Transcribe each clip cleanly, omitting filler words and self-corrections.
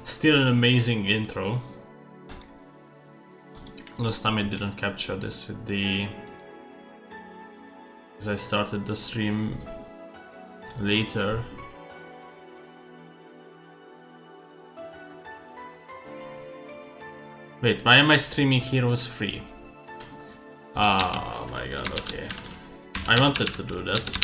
Still an amazing intro. Last time I didn't capture this with the... because I started the stream later. Wait, why am I streaming Heroes free? Oh my god, okay. I wanted to do that.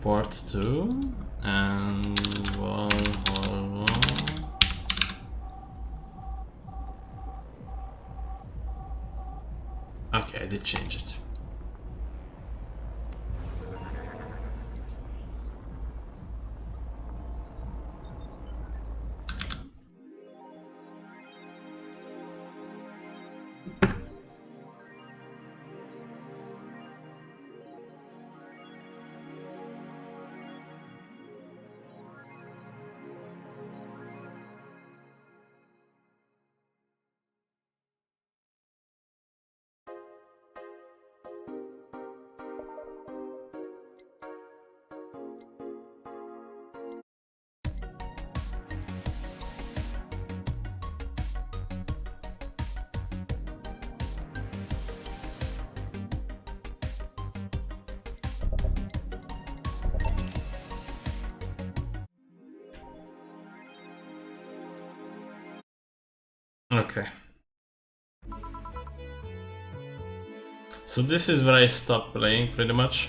Port 2 and wall. Okay, I did change it. Okay. So this is where I stopped playing pretty much.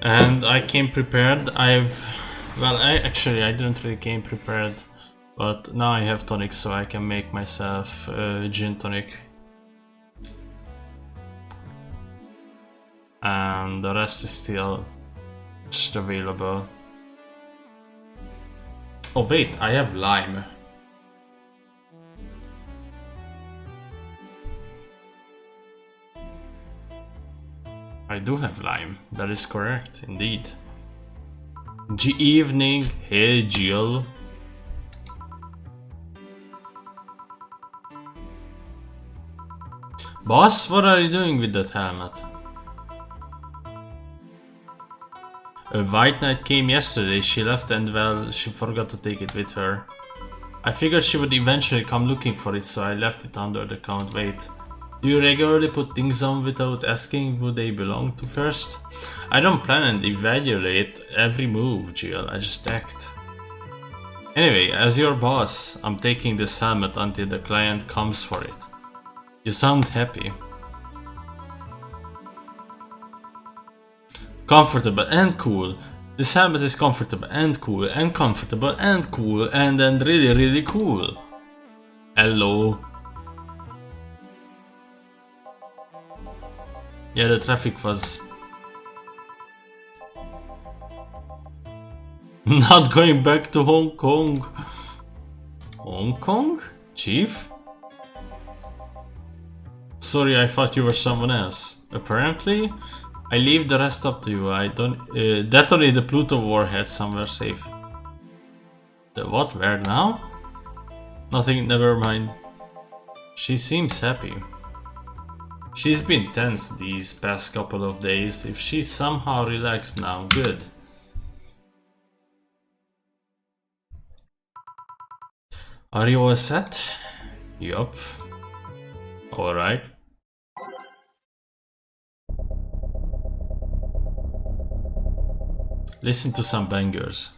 And I came prepared. I didn't really came prepared, but now I have tonic, so I can make myself gin tonic. And the rest is still just available. Oh wait, I have lime. I do have lime, that is correct, indeed. Good evening, hey Jill. Boss, what are you doing with that helmet? A white knight came yesterday, she left and well, she forgot to take it with her. I figured she would eventually come looking for it, so I left it under the count. Wait. Do you regularly put things on without asking who they belong to first? I don't plan and evaluate every move, Jill, I just act. Anyway, as your boss, I'm taking this helmet until the client comes for it. You sound happy. Comfortable and cool. This helmet is comfortable and cool and comfortable and cool and then really cool. Hello. Yeah, the traffic was not going back to Hong Kong. Hong Kong? Chief? Sorry, I thought you were someone else. Apparently, I leave the rest up to you. I don't detonate the Pluto warhead somewhere safe. The what? Where now? Nothing, never mind. She seems happy. She's been tense these past couple of days. If she's somehow relaxed now, good. Are you all set? Yup. Alright. Listen to some bangers.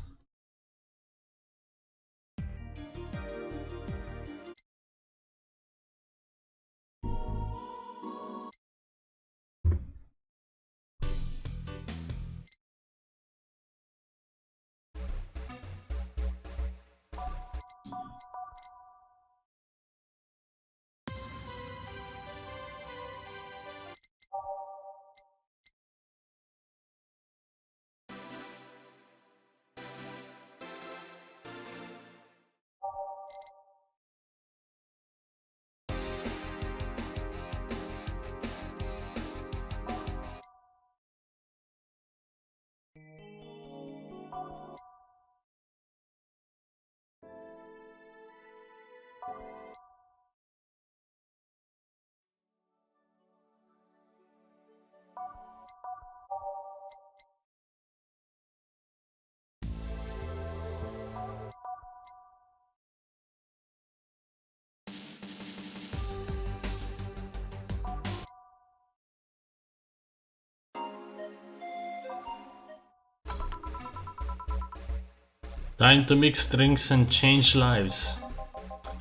Time to mix drinks and change lives.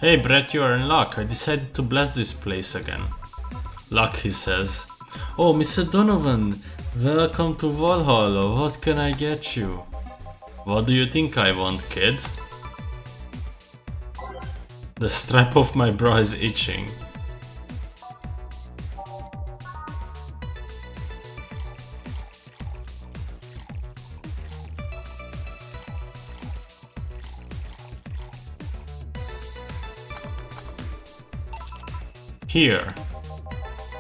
Hey Brett, you are in luck. I decided to bless this place again. Luck, he says. Oh, Mr. Donovan, welcome to Valhalla. What can I get you? What do you think I want, kid? The strap of my bra is itching. Here.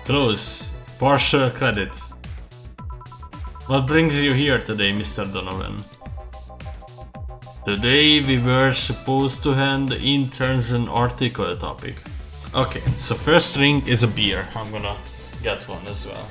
Close. Partial credit. What brings you here today, Mr. Donovan? Today we were supposed to hand the interns an article topic. Okay, so first drink is a beer. I'm gonna get one as well.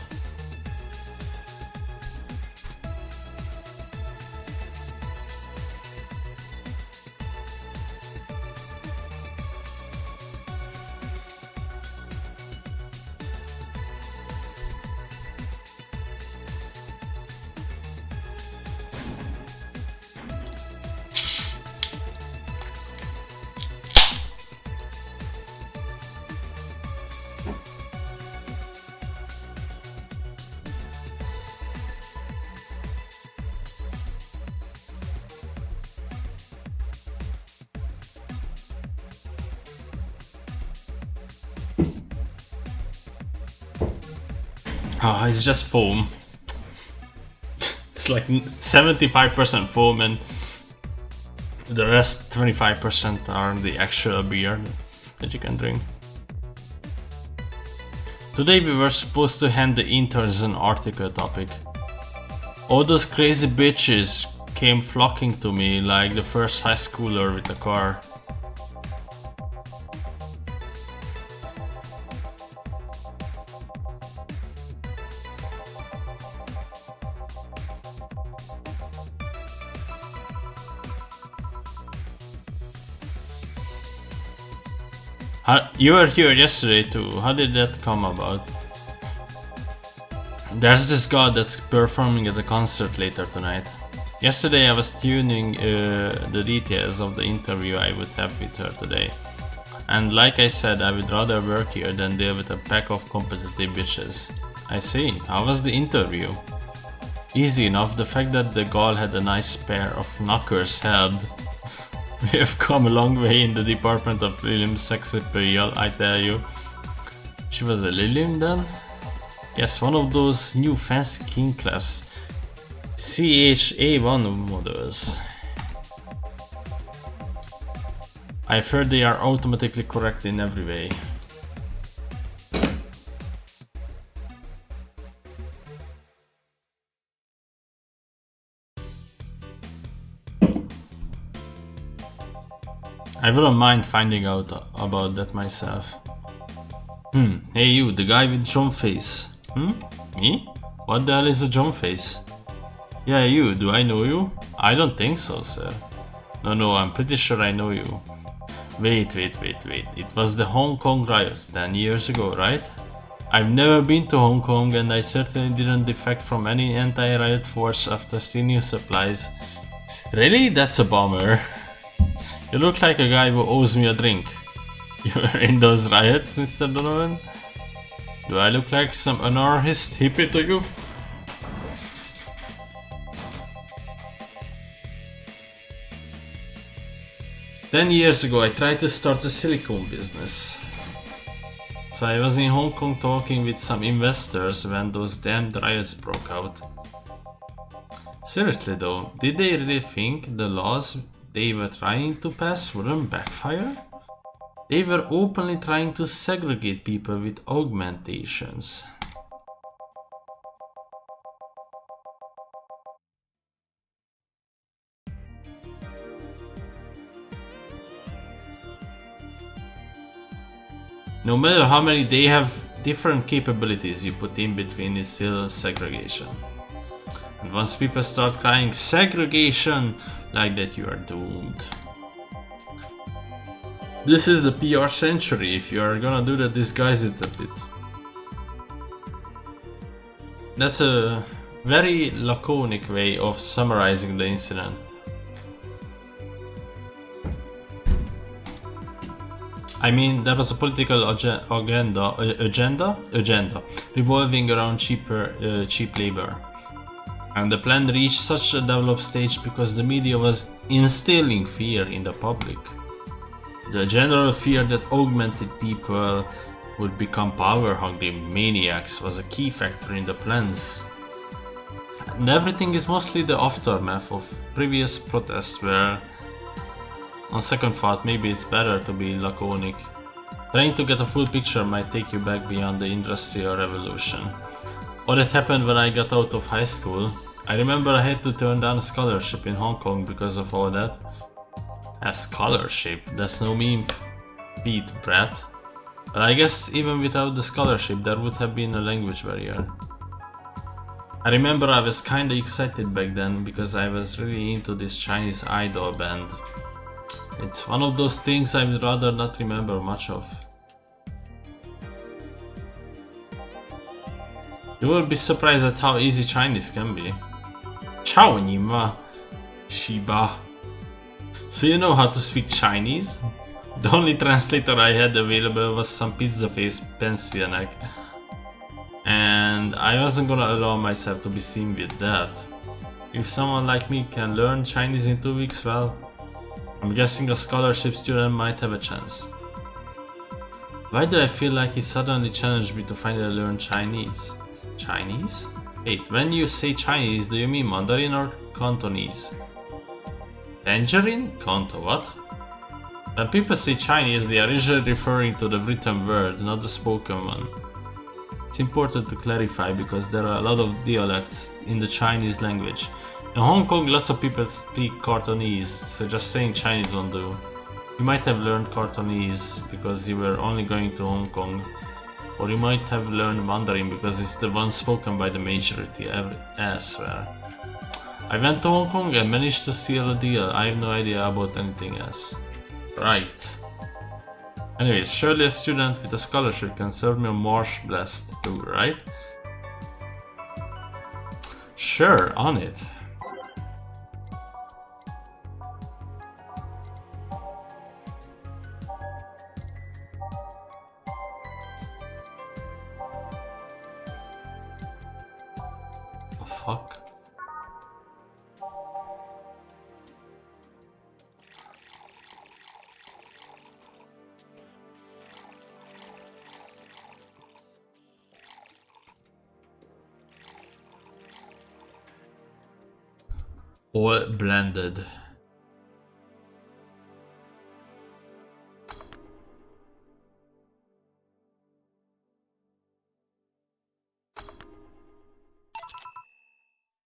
Ah, it's just foam. It's like 75% foam and the rest 25% are the actual beer that you can drink. Today we were supposed to hand the interns an article topic. All those crazy bitches came flocking to me like the first high schooler with a car. You were here yesterday too. How did that come about? There's this guy that's performing at the concert later tonight. Yesterday I was tuning the details of the interview I would have with her today. And like I said, I would rather work here than deal with a pack of competitive bitches. I see. How was the interview? Easy enough. The fact that the girl had a nice pair of knockers helped. We have come a long way in the department of Lilium sex appeal, I tell you. She was a Lilium then? Yes, one of those new fancy king class CHA1 models. I've heard they are automatically correct in every way. I wouldn't mind finding out about that myself. Hey you, the guy with John face. Me? What the hell is a John face? Yeah, you, do I know you? I don't think so, sir. No, I'm pretty sure I know you. Wait. It was the Hong Kong riots 10 years ago, right? I've never been to Hong Kong and I certainly didn't defect from any anti-riot force after stealing supplies. Really? That's a bummer. You look like a guy who owes me a drink. You were in those riots, Mr. Donovan? Do I look like some anarchist hippie to you? "10 years ago I tried to start a silicone business. So I was in Hong Kong talking with some investors when those damned riots broke out. Seriously though, did they really think the laws they were trying to pass wouldn't backfire? They were openly trying to segregate people with augmentations. No matter how many they have different capabilities you put in between is still segregation. And once people start crying segregation like that, you are doomed. This is the PR century. If you are gonna do that, disguise it a bit." That's a very laconic way of summarizing the incident. I mean, there was a political agenda revolving around cheap labor. And the plan reached such a developed stage because the media was instilling fear in the public. The general fear that augmented people would become power-hungry maniacs was a key factor in the plans. And everything is mostly the aftermath of previous protests where, on second thought, maybe it's better to be laconic. Trying to get a full picture might take you back beyond the Industrial Revolution. What had happened when I got out of high school. I remember I had to turn down a scholarship in Hong Kong because of all that. A scholarship? That's no mean feat, brat. But I guess even without the scholarship there would have been a language barrier. I remember I was kinda excited back then because I was really into this Chinese idol band. It's one of those things I would rather not remember much of. You will be surprised at how easy Chinese can be. Chao ni ma, Shiba. So you know how to speak Chinese? The only translator I had available was some pizza face pensionek. And I wasn't gonna allow myself to be seen with that. If someone like me can learn Chinese in 2 weeks, well, I'm guessing a scholarship student might have a chance. Why do I feel like he suddenly challenged me to finally learn Chinese? Chinese? Wait, when you say Chinese, do you mean Mandarin or Cantonese? Tangerine? Canto, what? When people say Chinese, they are usually referring to the written word, not the spoken one. It's important to clarify because there are a lot of dialects in the Chinese language. In Hong Kong, lots of people speak Cantonese, so just saying Chinese won't do. You might have learned Cantonese because you were only going to Hong Kong. Or you might have learned Mandarin because it's the one spoken by the majority elsewhere. I went to Hong Kong and managed to seal a deal. I have no idea about anything else. Right. Anyways, surely a student with a scholarship can serve me a marsh blast too, right? Sure, on it. Fuck. All blended.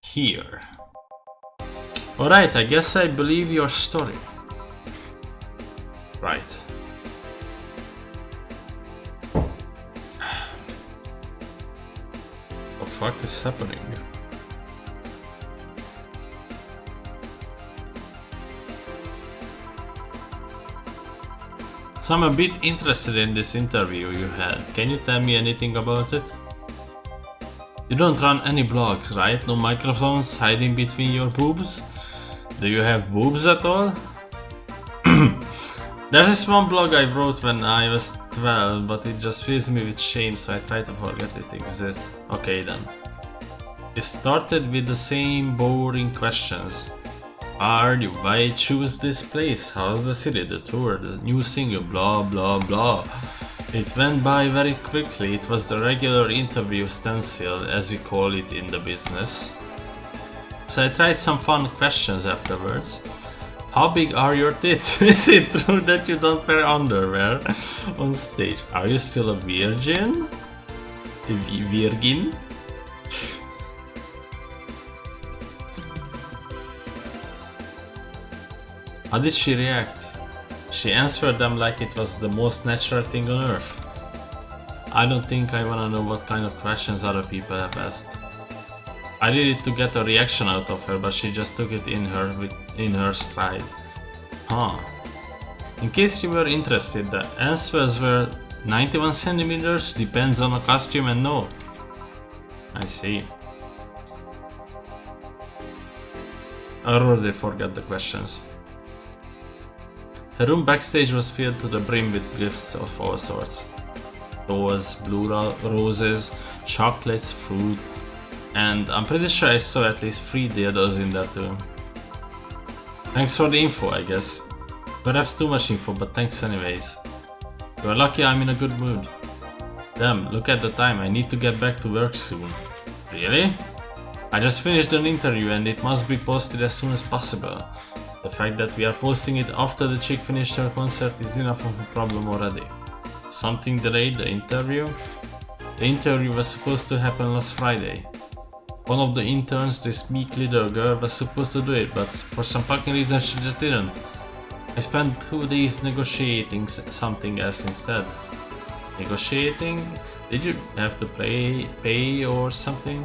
Here. Alright, I guess I believe your story. Right. What the fuck is happening? So I'm a bit interested in this interview you had. Can you tell me anything about it? You don't run any blogs, right? No microphones hiding between your boobs? Do you have boobs at all? There's this one blog I wrote when I was 12, but it just fills me with shame, so I try to forget it exists. Okay then. It started with the same boring questions. Why choose this place? How's the city, the tour, the new singer, blah blah blah. It went by very quickly. It was the regular interview stencil, as we call it in the business. So I tried some fun questions afterwards. How big are your tits? Is it true that you don't wear underwear on stage? Are you still a virgin? Virgin? How did she react? She answered them like it was the most natural thing on earth. I don't think I wanna know what kind of questions other people have asked. I did it to get a reaction out of her, but she just took it in her stride. Huh. In case you were interested, the answers were 91 centimeters, depends on the costume, and no. I see. I already forgot the questions. Her room backstage was filled to the brim with gifts of all sorts. Dolls, roses, chocolates, fruit, and I'm pretty sure I saw at least 3 dildos in there too. Thanks for the info, I guess. Perhaps too much info, but thanks anyways. You're lucky I'm in a good mood. Damn, look at the time, I need to get back to work soon. Really? I just finished an interview and it must be posted as soon as possible. The fact that we are posting it after the chick finished her concert is enough of a problem already. Something delayed the interview? The interview was supposed to happen last Friday. One of the interns, this meek little girl, was supposed to do it, but for some fucking reason she just didn't. I spent 2 days negotiating something else instead. Negotiating? Did you have to pay or something?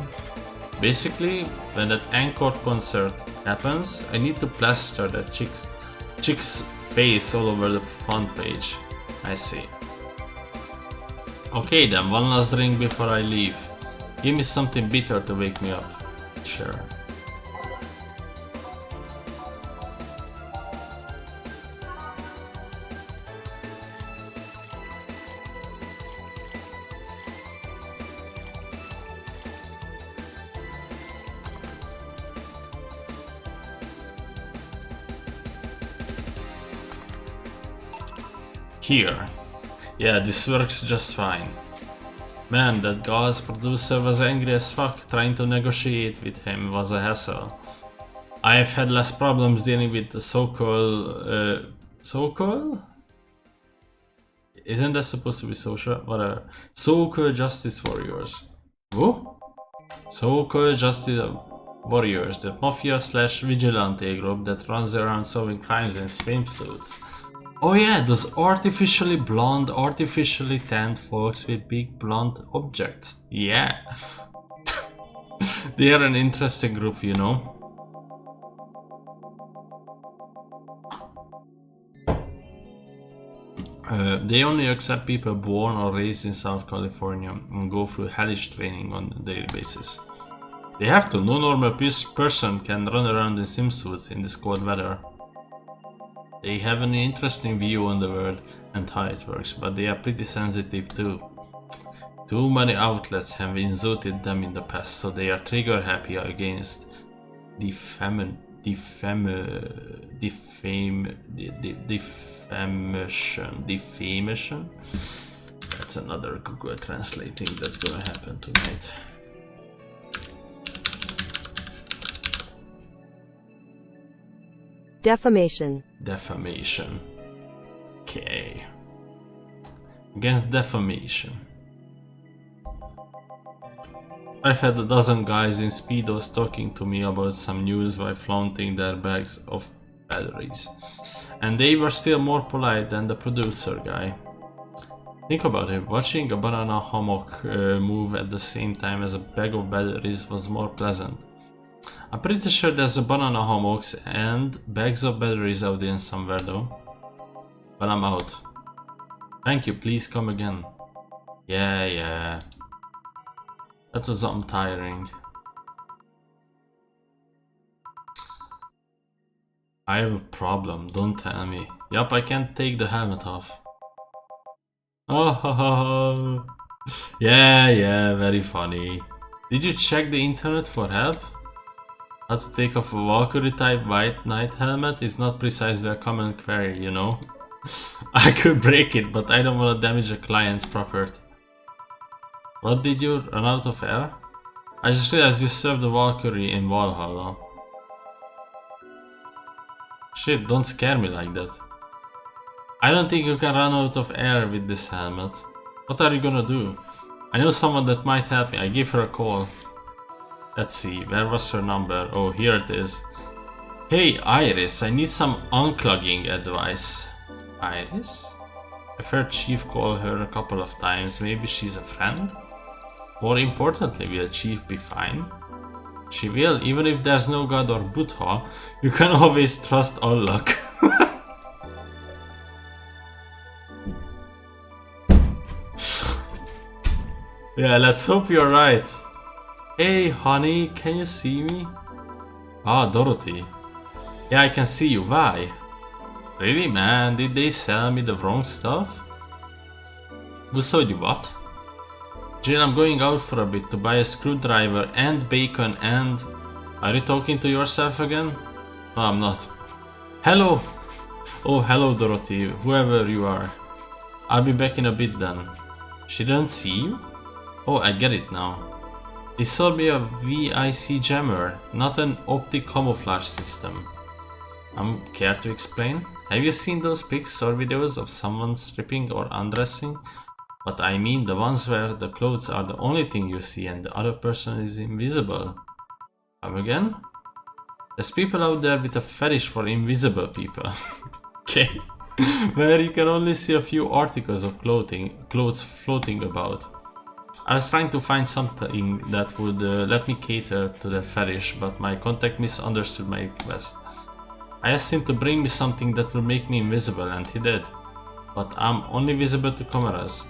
Basically, when that encore concert happens, I need to plaster that chick's face all over the front page. I see. Okay then, one last drink before I leave. Give me something bitter to wake me up. Sure. Here. Yeah, this works just fine. Man, that guy's producer was angry as fuck. Trying to negotiate with him was a hassle. I have had less problems dealing with the so-called... so-called? Isn't that supposed to be social? Whatever. So-called justice warriors. Who? So-called justice warriors, the mafia/vigilante group that runs around solving crimes in swimsuits. Oh yeah, those artificially blonde, artificially tanned folks with big blunt objects. Yeah. They are an interesting group, you know. They only accept people born or raised in South California and go through hellish training on a daily basis. They have to. No normal person can run around in swimsuits in this cold weather. They have an interesting view on the world and how it works, but they are pretty sensitive too. Too many outlets have insulted them in the past, so they are trigger happy against defamation. That's another Google translating that's gonna happen tonight. Defamation. Defamation. Okay. Against defamation. I've had a dozen guys in speedos talking to me about some news while flaunting their bags of batteries. And they were still more polite than the producer guy. Think about it, watching a banana hammock move at the same time as a bag of batteries was more pleasant. I'm pretty sure there's a banana hammocks and bags of batteries out there somewhere though. But I'm out. Thank you, please come again. Yeah. That was tiring. I have a problem, don't tell me. Yup, I can't take the helmet off. Oh, yeah, very funny. Did you check the internet for help? How to take off a Valkyrie type white knight helmet is not precisely a common query, you know. I could break it, but I don't want to damage a client's property. What, did you run out of air? I just realized you served the Valkyrie in Valhalla. Shit, don't scare me like that. I don't think you can run out of air with this helmet. What are you gonna do? I know someone that might help me. I give her a call. Let's see, where was her number? Oh, here it is. Hey Iris, I need some unclogging advice. Iris? I've heard Chief call her a couple of times. Maybe she's a friend? More importantly, will Chief be fine? She will, even if there's no god or Buddha. You can always trust Allah. Yeah, let's hope you're right. Hey honey, can you see me? Ah, Dorothy. Yeah, I can see you. Why? Really, man? Did they sell me the wrong stuff? Who sold you what? Jill, I'm going out for a bit to buy a screwdriver and bacon and... Are you talking to yourself again? No, I'm not. Hello! Oh, hello Dorothy, whoever you are. I'll be back in a bit then. She didn't see you? Oh, I get it now. They sold me a VIC jammer, not an optic camouflage system. Care to explain? Have you seen those pics or videos of someone stripping or undressing? But I mean the ones where the clothes are the only thing you see and the other person is invisible. Come again? There's people out there with a fetish for invisible people. Okay. Where you can only see a few articles of clothes floating about. I was trying to find something that would let me cater to their fetish, but my contact misunderstood my request. I asked him to bring me something that would make me invisible, and he did. But I'm only visible to cameras.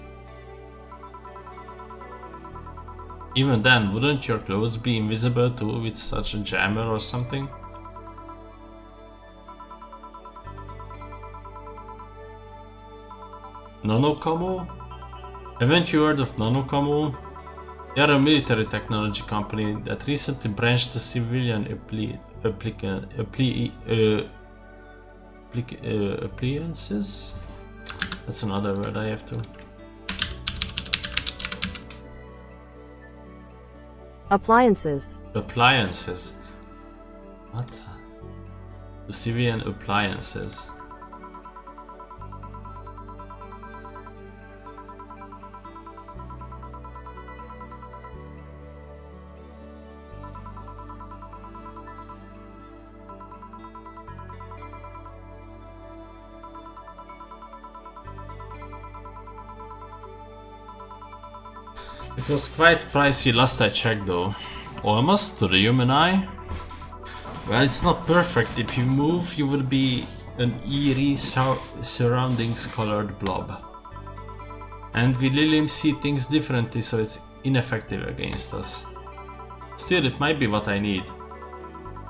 Even then, wouldn't your clothes be invisible too with such a jammer or something? Nanocamo? Haven't you heard of Nanocamo? They are a military technology company that recently branched to civilian appliances? That's another word I have to... Appliances. Appliances. What? To civilian appliances. It was quite pricey last I checked though. Almost to the human eye. Well, it's not perfect. If you move, you will be an eerie surroundings colored blob. And we Lilium see things differently, so it's ineffective against us. Still, it might be what I need.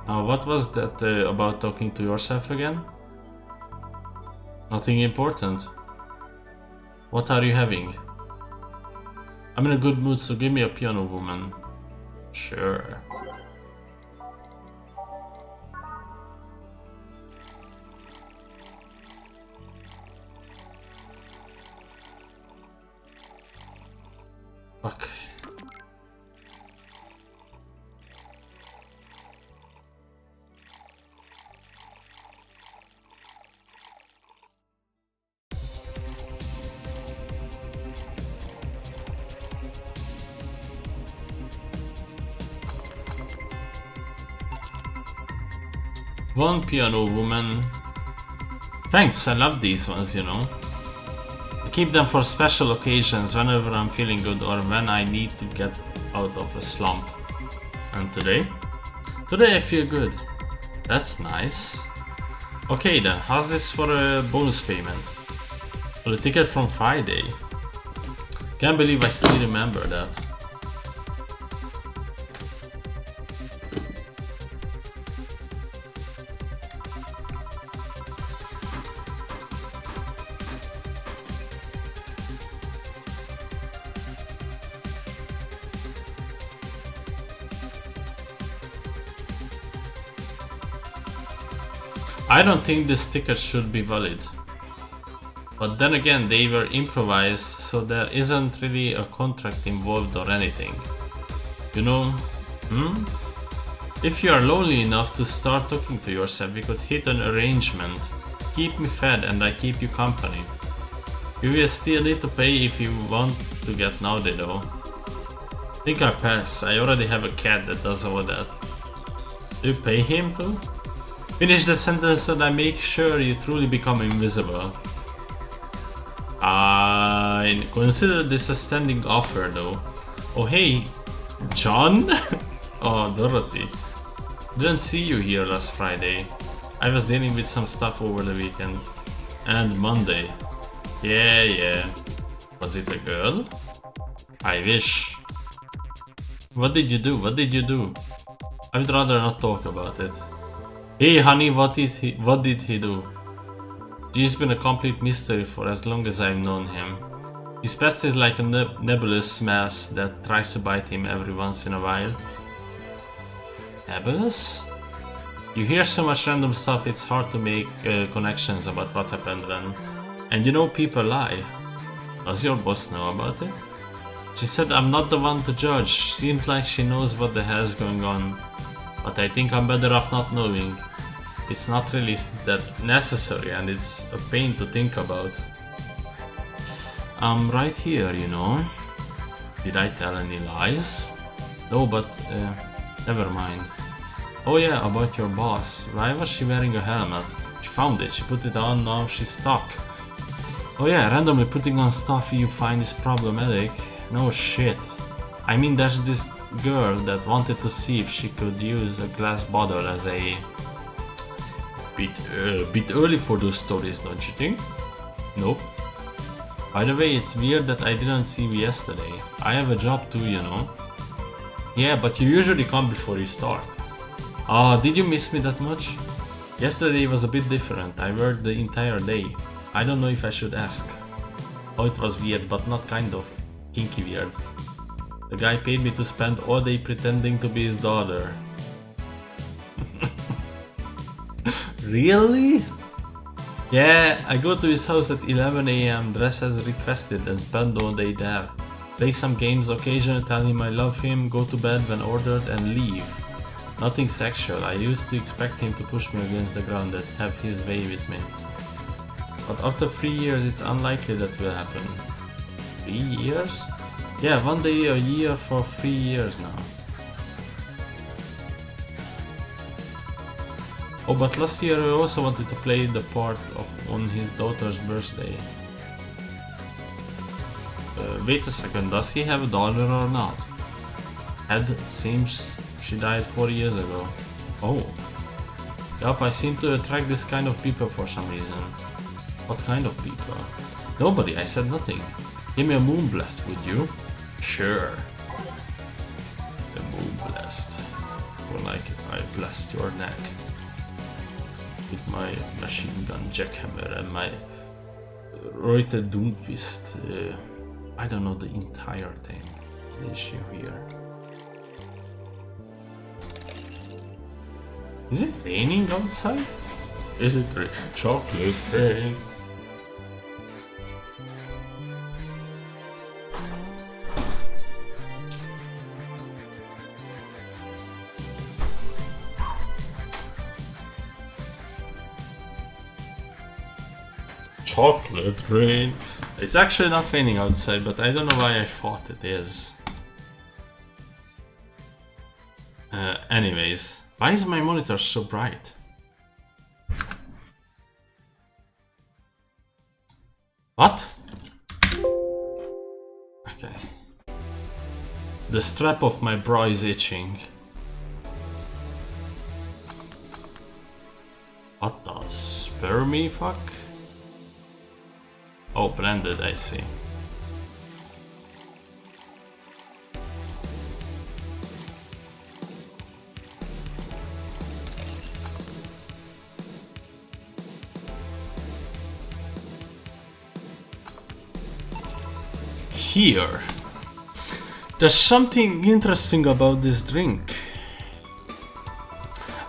Now, what was that about talking to yourself again? Nothing important. What are you having? I'm in a good mood, so give me a piano woman. Sure. Fuck. One piano woman. Thanks, I love these ones, you know. I keep them for special occasions, whenever I'm feeling good or when I need to get out of a slump. And today? Today I feel good. That's nice. Okay then, how's this for a bonus payment? For the ticket from Friday. Can't believe I still remember that. I don't think this ticket should be valid. But then again, they were improvised, so there isn't really a contract involved or anything. You know, If you are lonely enough to start talking to yourself, we could hit an arrangement. Keep me fed and I keep you company. You will still need to pay if you want to get naughty though. Think I'll pass, I already have a cat that does all that. Do you pay him too? Finish that sentence and I make sure you truly become invisible. I consider this a standing offer though. Oh hey, John? Oh, Dorothy. Didn't see you here last Friday. I was dealing with some stuff over the weekend. And Monday. Yeah. Was it a girl? I wish. What did you do? I'd rather not talk about it. Hey honey, what did he do? He's been a complete mystery for as long as I've known him. His past is like a nebulous mass that tries to bite him every once in a while. Nebulous? You hear so much random stuff, it's hard to make connections about what happened then. And you know, people lie. Does your boss know about it? She said I'm not the one to judge. Seems like she knows what the hell's going on. But I think I'm better off not knowing. It's not really that necessary and it's a pain to think about. I'm right here, you know. Did I tell any lies? No, but never mind. Oh yeah, about your boss. Why was she wearing a helmet? She found it, she put it on, now she's stuck. Oh yeah, randomly putting on stuff you find is problematic. No shit. I mean, there's this girl that wanted to see if she could use a glass bottle as a bit early for those stories, don't you think? Nope. By the way, it's weird that I didn't see you yesterday. I have a job too, you know. Yeah, but you usually come before you start. Ah, did you miss me that much? Yesterday was a bit different. I worked the entire day. I don't know if I should ask. Oh, it was weird, but not kind of kinky weird. The guy paid me to spend all day pretending to be his daughter. Really? Yeah, I go to his house at 11 AM, dress as requested and spend all day there. Play some games occasionally, tell him I love him, go to bed when ordered and leave. Nothing sexual. I used to expect him to push me against the ground and have his way with me. But after 3 years it's unlikely that will happen. 3 years? Yeah, one day a year for 3 years now. Oh, but last year I also wanted to play the part on his daughter's birthday. Wait a second, does he have a daughter or not? Ed seems she died 4 years ago. Oh. Yup, I seem to attract this kind of people for some reason. What kind of people? Nobody, I said nothing. Give me a moon blast, would you? Sure. The moon blast. Or like I blast your neck. With my machine gun jackhammer and my Reuter Doomfist. I don't know the entire thing. What's the issue here? Is it raining outside? Is it chocolate rain? Chocolate rain. It's actually not raining outside, but I don't know why I thought it is. Anyways, why is my monitor so bright? What? Okay. The strap of my bra is itching. What the spermy fuck? Oh, branded, I see. Here. There's something interesting about this drink.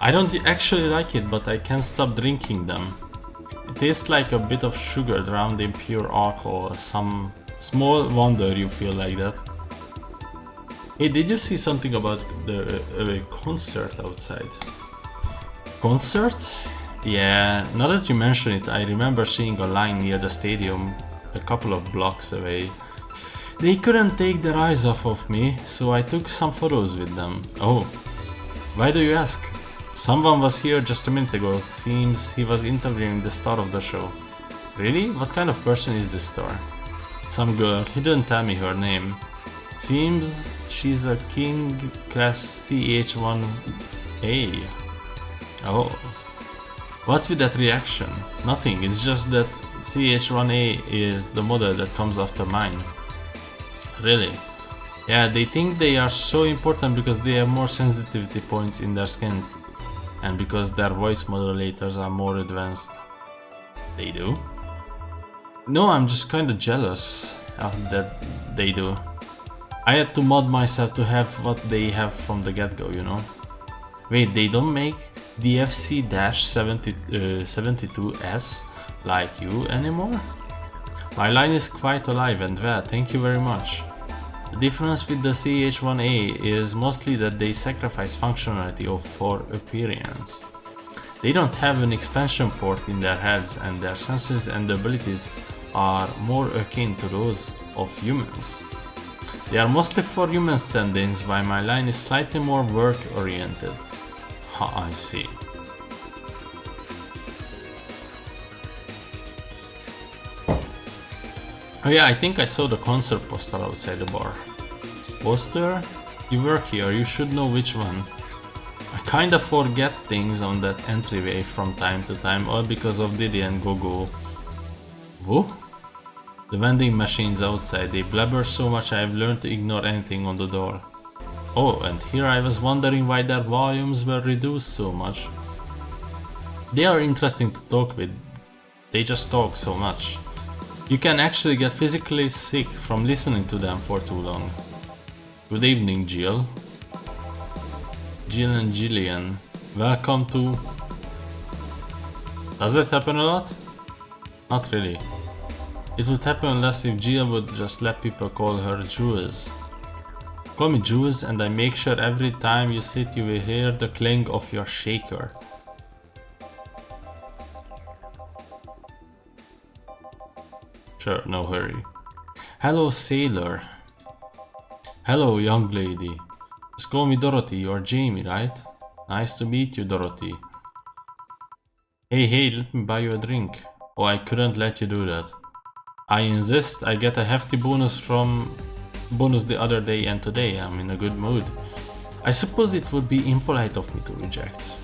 I don't actually like it, but I can't stop drinking them. It tastes like a bit of sugar drowned in pure alcohol. Some small wonder you feel like that. Hey, did you see something about the concert outside? Concert? Yeah, now that you mention it, I remember seeing a line near the stadium a couple of blocks away. They couldn't take their eyes off of me, so I took some photos with them. Oh, why do you ask? Someone was here just a minute ago. Seems he was interviewing the star of the show. Really? What kind of person is this star? Some girl. He didn't tell me her name. Seems she's a King Class CH-1A. Oh. What's with that reaction? Nothing. It's just that CH-1A is the model that comes after mine. Really? Yeah, they think they are so important because they have more sensitivity points in their skins. And because their voice modulators are more advanced. They do? No, I'm just kinda jealous of that they do. I had to mod myself to have what they have from the get-go, you know? Wait, they don't make DFC-72S like you anymore? My line is quite alive and well, thank you very much. The difference with the CH-1A is mostly that they sacrifice functionality for appearance. They don't have an expansion port in their heads, and their senses and abilities are more akin to those of humans. They are mostly for human stand-ins, while my line is slightly more work-oriented. I see. Oh yeah, I think I saw the concert poster outside the bar. Poster? You work here, you should know which one. I kinda forget things on that entryway from time to time, all because of Diddy and Gogo. Whoa? The vending machines outside, they blabber so much I have learned to ignore anything on the door. Oh, and here I was wondering why their volumes were reduced so much. They are interesting to talk with, they just talk so much. You can actually get physically sick from listening to them for too long. Good evening, Jill. Jill and Jillian. Welcome to... Does it happen a lot? Not really. It would happen less if Jill would just let people call her Jules. Call me Jules and I make sure every time you sit you will hear the clang of your shaker. Sure, no hurry. Hello, sailor. Hello, young lady. Just call me Dorothy, you're Jamie, right? Nice to meet you, Dorothy. Hey, let me buy you a drink. Oh, I couldn't let you do that. I insist. I get a hefty bonus the other day, and today I'm in a good mood. I suppose it would be impolite of me to reject.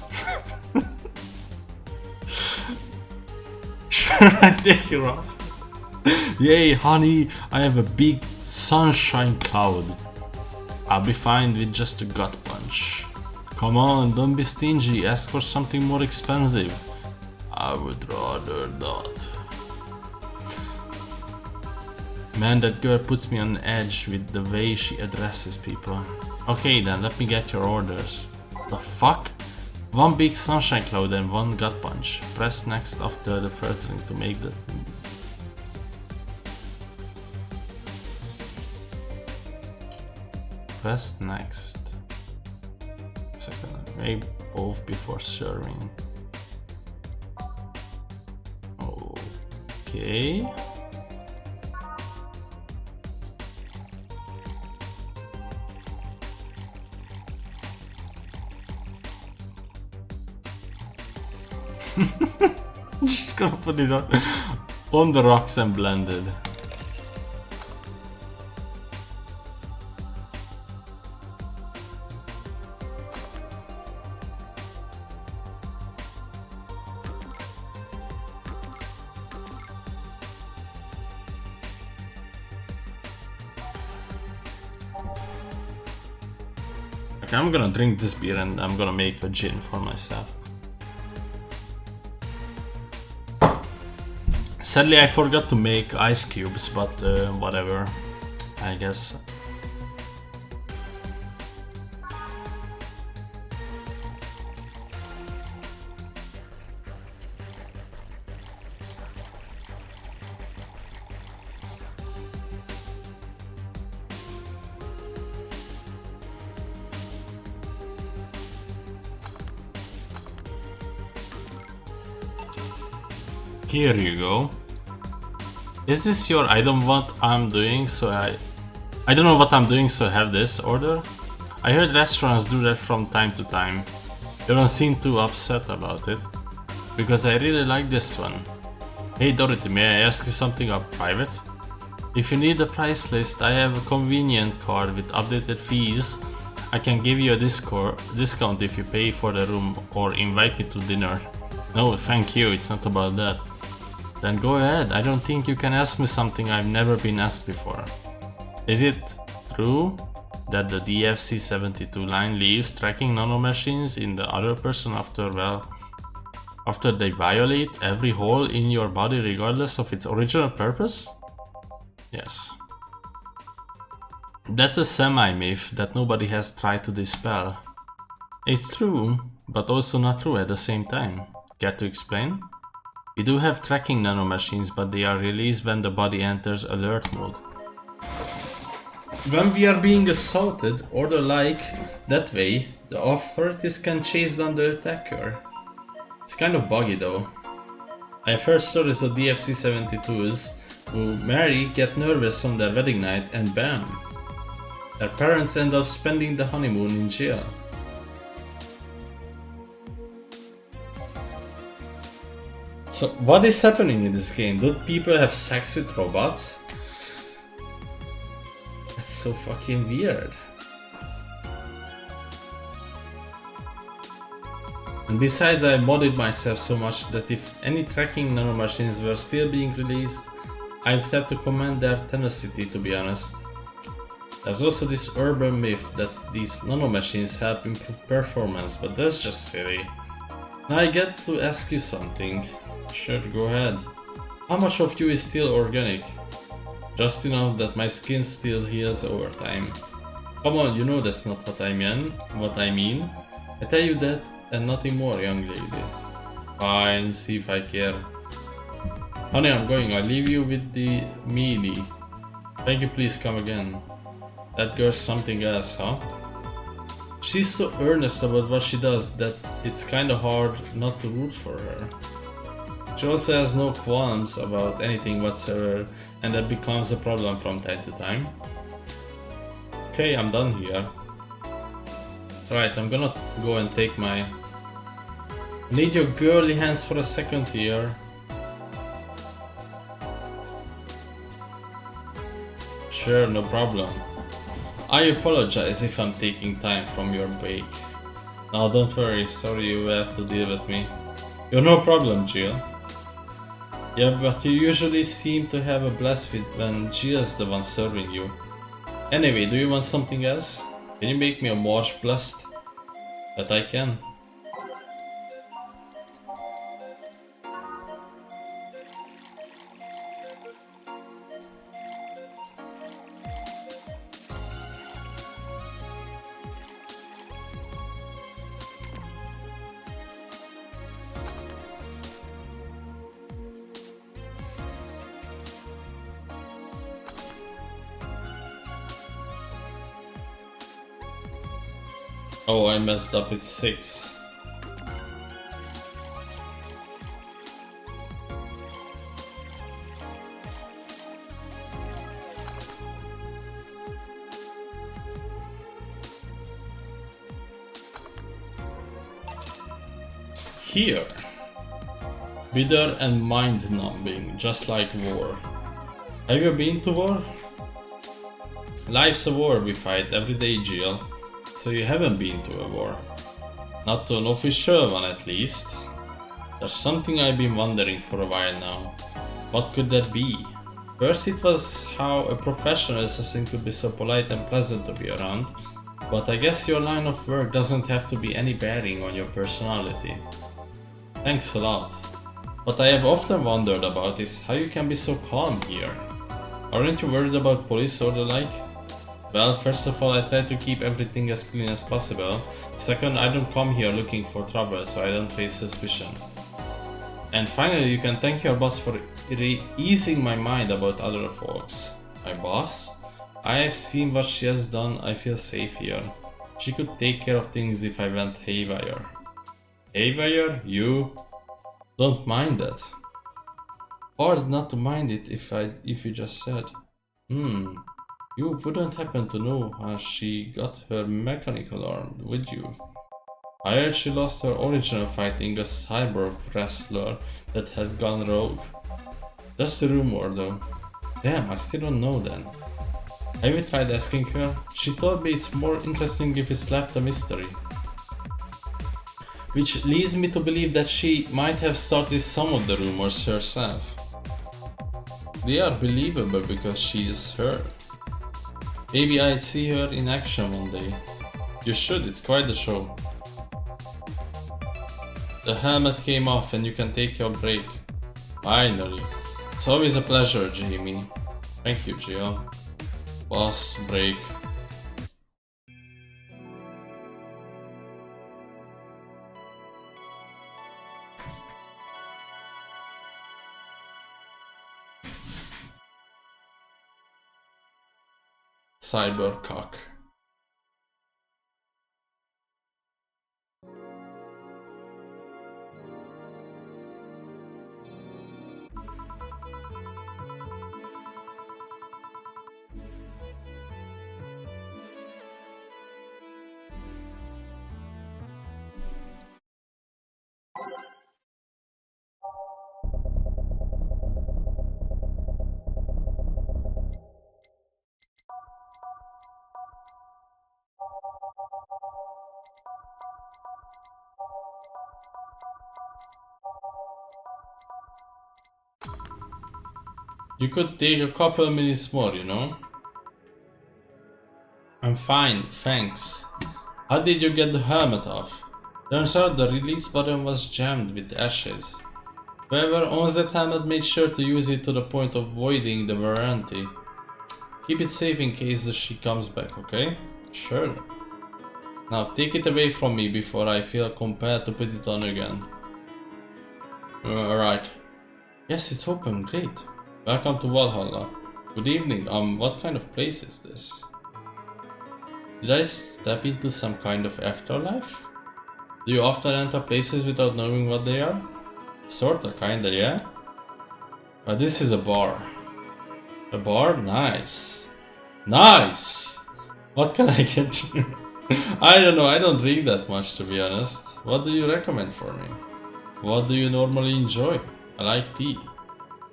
Sure, I take you off. Yay, honey, I have a big sunshine cloud. I'll be fine with just a gut punch. Come on, don't be stingy, ask for something more expensive. I would rather not. Man, that girl puts me on edge with the way she addresses people. Okay then, let me get your orders. The fuck? One big sunshine cloud and one gut punch. Press next after the first drink to make the... Press next. Second, make both before serving. Okay. Just gonna put it on the rocks and blend it. Okay, I'm gonna drink this beer and I'm gonna make a gin for myself. Sadly, I forgot to make ice cubes, but whatever, I guess. Here you go. Is this your I don't know what I'm doing, so I don't know what I'm doing, so have this order? I heard restaurants do that from time to time. They don't seem too upset about it, because I really like this one. Hey Dorothy, may I ask you something up private? If you need a price list, I have a convenient card with updated fees. I can give you a discount if you pay for the room or invite me to dinner. No, thank you, it's not about that. Then go ahead, I don't think you can ask me something I've never been asked before. Is it true that the DFC-72 line leaves tracking nanomachines in the other person after, well... After they violate every hole in your body regardless of its original purpose? Yes. That's a semi-myth that nobody has tried to dispel. It's true, but also not true at the same time. Care to explain? We do have tracking nanomachines, but they are released when the body enters alert mode. When we are being assaulted or the like, that way, the authorities can chase down the attacker. It's kind of buggy though. I've heard stories of DFC-72s who marry, get nervous on their wedding night, and bam! Their parents end up spending the honeymoon in jail. So what is happening in this game? Do people have sex with robots? That's so fucking weird. And besides, I modded myself so much that if any tracking nanomachines were still being released, I'd have to commend their tenacity, to be honest. There's also this urban myth that these nanomachines help improve performance, but that's just silly. Now I get to ask you something. Sure, go ahead. How much of you is still organic? Just enough that my skin still heals over time. Come on, you know that's not what I mean. I tell you that and nothing more, young lady. Fine, see if I care. Honey, I'm going. I'll leave you with the mealy. Thank you, please come again. That girl's something else, huh? She's so earnest about what she does that it's kinda hard not to root for her. She also has no qualms about anything whatsoever, and that becomes a problem from time to time. Okay, I'm done here. Right, I'm gonna go and take my... Need your girly hands for a second here. Sure, no problem. I apologize if I'm taking time from your break. Now don't worry, sorry you have to deal with me. You're no problem, Jill. Yeah, but you usually seem to have a blast with when Jill's the one serving you. Anyway, do you want something else? Can you make me a marsh blast? That I can. Oh, I messed up with 6. Here. Bitter and mind-numbing, just like war. Have you been to war? Life's a war we fight every day, Jill. So you haven't been to a war. Not to an official one at least. There's something I've been wondering for a while now. What could that be? First it was how a professional assassin could be so polite and pleasant to be around, but I guess your line of work doesn't have to be any bearing on your personality. Thanks a lot. What I have often wondered about is how you can be so calm here. Aren't you worried about police or the like? Well, first of all, I try to keep everything as clean as possible. Second, I don't come here looking for trouble, so I don't face suspicion. And finally, you can thank your boss for easing my mind about other folks. My boss? I have seen what she has done, I feel safe here. She could take care of things if I went haywire. Haywire? You? Don't mind that. Hard not to mind it if you just said. You wouldn't happen to know how she got her mechanical arm, would you? I heard she lost her original fighting a cyborg wrestler that had gone rogue. That's the rumor though. Damn, I still don't know then. Have you tried asking her? She told me it's more interesting if it's left a mystery. Which leads me to believe that she might have started some of the rumors herself. They are believable because she is her. Maybe I'd see her in action one day. You should, it's quite a show. The helmet came off and you can take your break. Finally. It's always a pleasure, Jamie. Thank you, Jill. Boss break. Cybercock. You could take a couple minutes more, you know? I'm fine, thanks. How did you get the helmet off? Turns out the release button was jammed with ashes. Whoever owns that helmet made sure to use it to the point of voiding the warranty. Keep it safe in case she comes back, okay? Sure. Now take it away from me before I feel compelled to put it on again. Alright. Yes, it's open, great. Welcome to Valhalla. Good evening, what kind of place is this? Did I step into some kind of afterlife? Do you often enter places without knowing what they are? Sorta, kinda, yeah? But this is a bar. A bar? Nice. Nice! What can I get you? I don't know, I don't drink that much to be honest. What do you recommend for me? What do you normally enjoy? I like tea.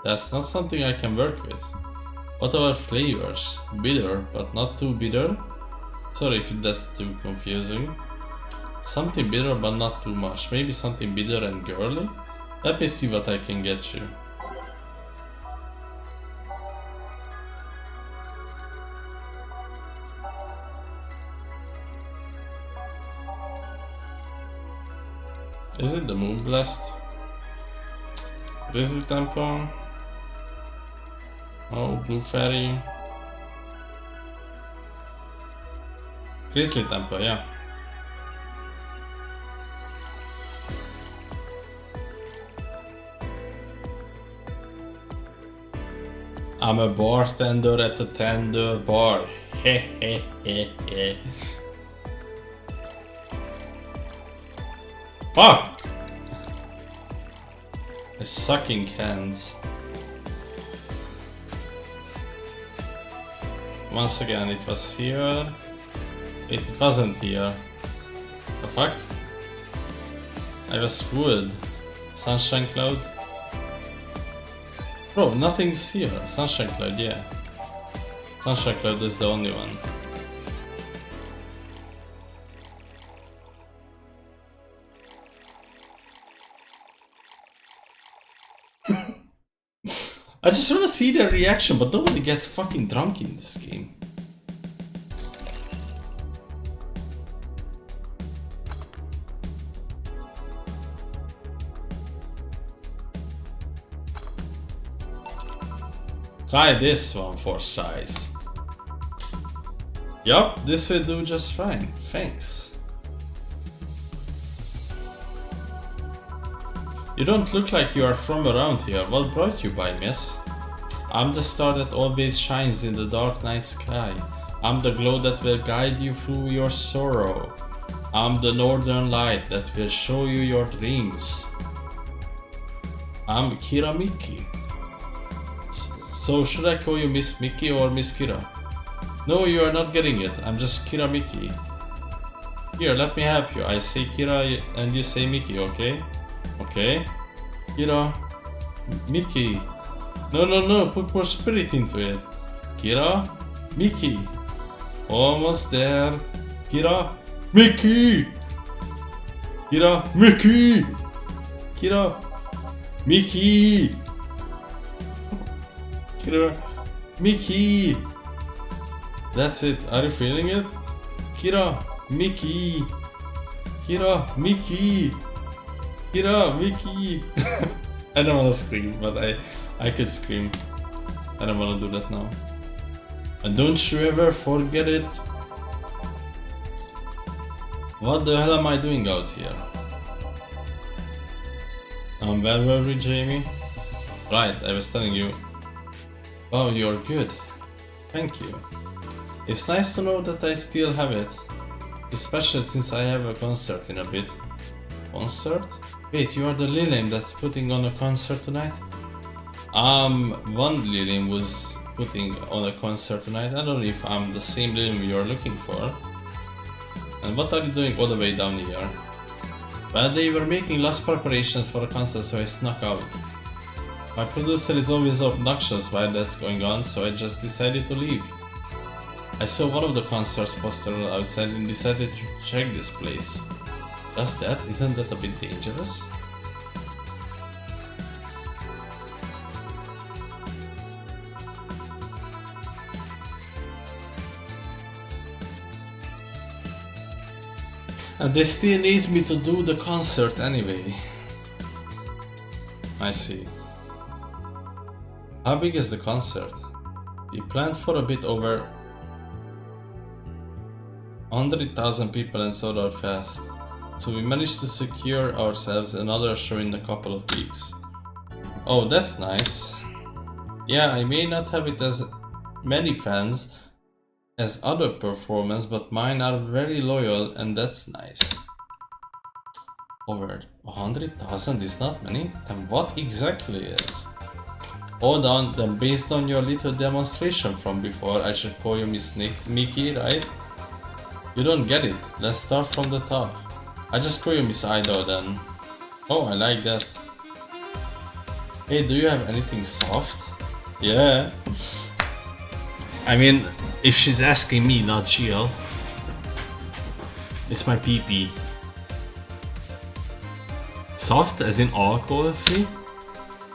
That's not something I can work with. What about flavors? Bitter, but not too bitter? Sorry if that's too confusing. Something bitter but not too much. Maybe something bitter and girly? Let me see what I can get you. Is it the Moonblast? Grizzly Temple? Oh, Blue Fairy. Grizzly Temple, yeah. I'm a bartender at a tender bar. Hehehehe. Fuck! The sucking hands. Once again, it was here. It wasn't here. The fuck? I was fooled. Sunshine Cloud? Bro, nothing's here. Sunshine Cloud, yeah. Sunshine Cloud is the only one. I just wanna see their reaction, but nobody gets fucking drunk in this game. Try this one for size. Yup, this will do just fine, thanks. You don't look like you are from around here. What brought you by, miss? I'm the star that always shines in the dark night sky. I'm the glow that will guide you through your sorrow. I'm the northern light that will show you your dreams. I'm Kira Miki. So should I call you Miss Miki or Miss Kira? No, you are not getting it. I'm just Kira Miki. Here, let me help you. I say Kira and you say Miki, okay? Okay. Kira. Miki. No, put more spirit into it. Kira. Miki. Almost there. Kira. Miki. Kira. Miki. Kira. Miki. Kira. Miki. That's it. Are you feeling it? Kira. Miki. Kira. Miki. Kira, Mickey! I don't wanna scream, but I could scream. I don't wanna do that now. And don't you ever forget it. What the hell am I doing out here? I'm well worried, Jamie. Right, I was telling you. Oh, you're good. Thank you. It's nice to know that I still have it. Especially since I have a concert in a bit. Concert? Wait, you are the Lilium that's putting on a concert tonight? One Lilium was putting on a concert tonight. I don't know if I'm the same Lilium you're looking for. And what are you doing all the way down here? Well, they were making last preparations for a concert, so I snuck out. My producer is always obnoxious while that's going on, so I just decided to leave. I saw one of the concerts posters outside and decided to check this place. Does that? Isn't that a bit dangerous? And they still needs me to do the concert anyway. I see. How big is the concert? We planned for a bit over 100,000 people and sold out fast. So we managed to secure ourselves another show in a couple of weeks. Oh, that's nice. Yeah, I may not have it as many fans as other performers, but mine are very loyal and that's nice. Over 100,000 is not many? Then what exactly is? Oh, then based on your little demonstration from before, I should call you Miss Mickey, right? You don't get it. Let's start from the top. I just call you Miss Idol then. Oh, I like that. Hey, do you have anything soft? Yeah. I mean, if she's asking me, not Jill. It's my PP. Soft as in alcohol free?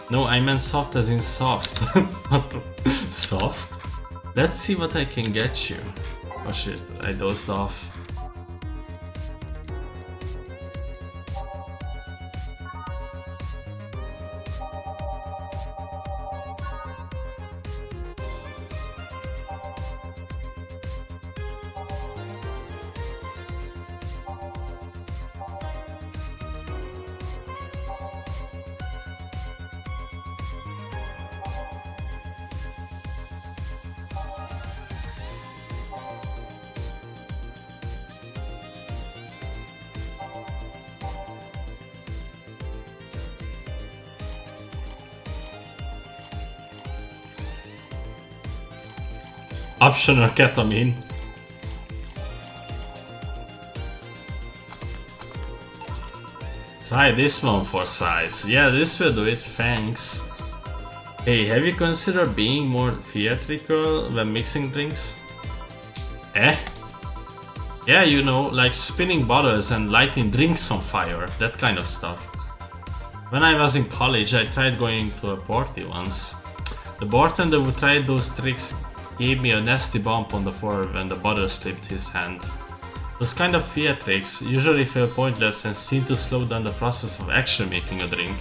No, I meant soft as in soft. Soft? Let's see what I can get you. Oh shit, I dozed off. Optional ketamine. Try this one for size. Yeah, this will do it, thanks. Hey, have you considered being more theatrical when mixing drinks? Eh? Yeah, you know, like spinning bottles and lighting drinks on fire, that kind of stuff. When I was in college, I tried going to a party once. The bartender who tried those tricks gave me a nasty bump on the forehead when the bottle slipped his hand. Those kind of theatrics usually feel pointless and seem to slow down the process of actually making a drink.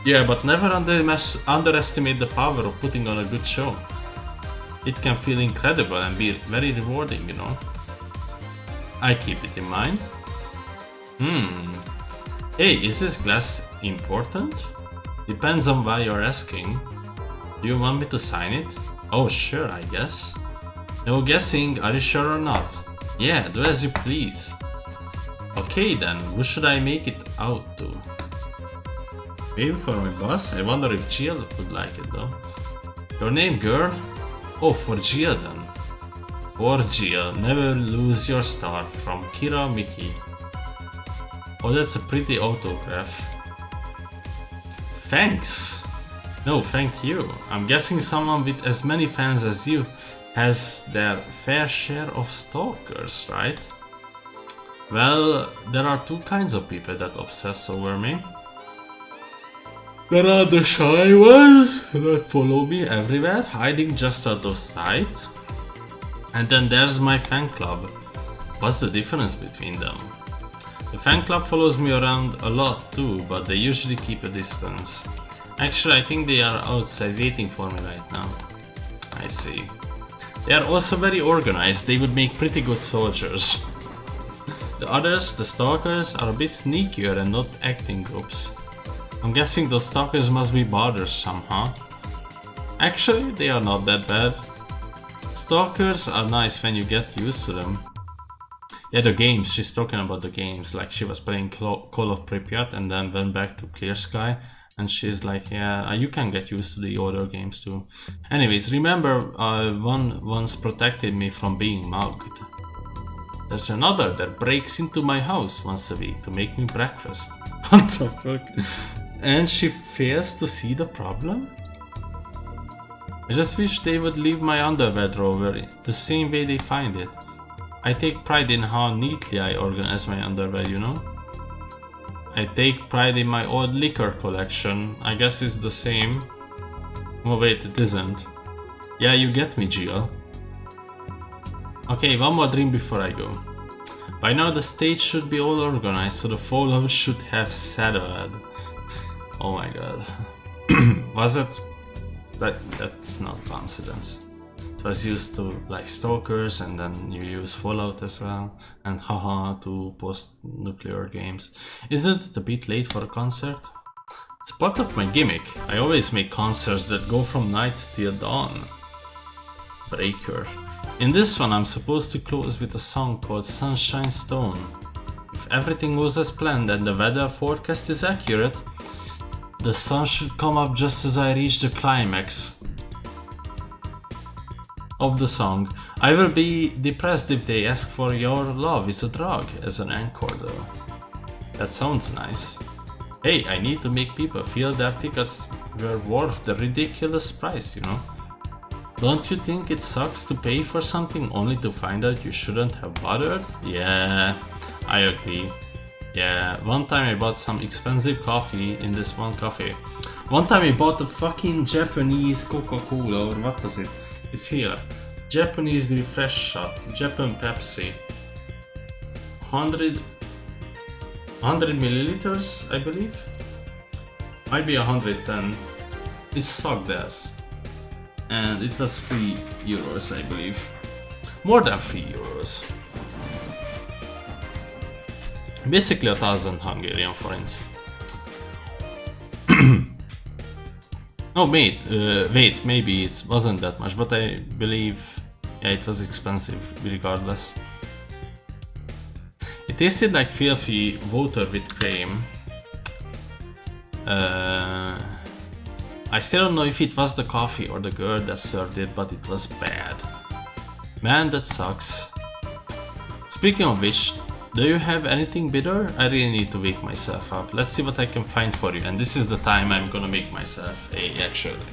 Yeah, but never underestimate the power of putting on a good show. It can feel incredible and be very rewarding, you know. I keep it in mind. Hey, is this glass important? Depends on why you're asking. Do you want me to sign it? Oh sure, I guess. No guessing, are you sure or not? Yeah, do as you please. Okay then, who should I make it out to? Maybe for my boss? I wonder if Jill would like it though. Your name, girl? Oh, for Jill then. For Jill, never lose your star, from Kira Mickey. Oh, that's a pretty autograph. Thanks! No, thank you. I'm guessing someone with as many fans as you has their fair share of stalkers, right? Well, there are two kinds of people that obsess over me. There are the shy ones that follow me everywhere, hiding just out of sight. And then there's my fan club. What's the difference between them? The fan club follows me around a lot too, but they usually keep a distance. Actually, I think they are outside waiting for me right now. I see. They are also very organized, they would make pretty good soldiers. The others, the stalkers, are a bit sneakier and not acting groups. I'm guessing those stalkers must be bothersome, huh? Actually, they are not that bad. Stalkers are nice when you get used to them. Yeah, the games, she's talking about the games, like she was playing Call of Pripyat and then went back to Clear Sky. And she's like, yeah, you can get used to the other games too. Anyways, remember one once protected me from being mugged. There's another that breaks into my house once a week to make me breakfast. What the fuck? And she fails to see the problem? I just wish they would leave my underwear drawer the same way they find it. I take pride in how neatly I organize my underwear, you know? I take pride in my old liquor collection. I guess it's the same. Oh wait, it isn't. Yeah, you get me, Jill. Okay, one more dream before I go. By now the stage should be all organized, so the followers should have settled. Oh my god. Was it? That's not coincidence. It was used to like stalkers, and then you use Fallout as well, and haha to post-nuclear games. Isn't it a bit late for a concert? It's part of my gimmick. I always make concerts that go from night till dawn. Breaker. In this one I'm supposed to close with a song called Sunshine Stone. If everything goes as planned and the weather forecast is accurate, the sun should come up just as I reach the climax of the song. I will be depressed if they ask for Your Love Is a Drug as an encore though. That sounds nice. Hey, I need to make people feel that tickets were worth the ridiculous price, you know? Don't you think it sucks to pay for something only to find out you shouldn't have bothered? Yeah, I agree. Yeah, one time I bought some expensive coffee in this one cafe. One time I bought a fucking Japanese Coca-Cola, or what was it? It's here. Japanese refresh shot, Japan Pepsi. 100 milliliters, I believe? Might be 110. It sucked ass. And it was €3, I believe. More than €3. Basically 1,000 Hungarian forints. Oh wait, maybe it wasn't that much, but I believe, yeah, it was expensive regardless. It tasted like filthy water with cream. I still don't know if it was the coffee or the girl that served it, but it was bad. Man, that sucks. Speaking of which, do you have anything bitter? I really need to wake myself up. Let's see what I can find for you, and this is the time I'm gonna make myself a actually.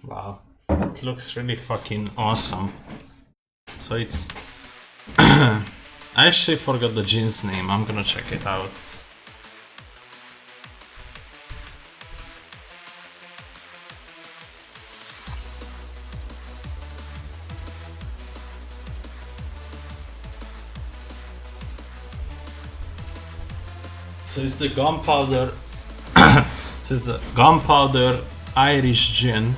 Wow, it looks really fucking awesome. So it's... I actually forgot the jeans name, I'm gonna check it out. So it's the gunpowder... so it's a gunpowder Irish gin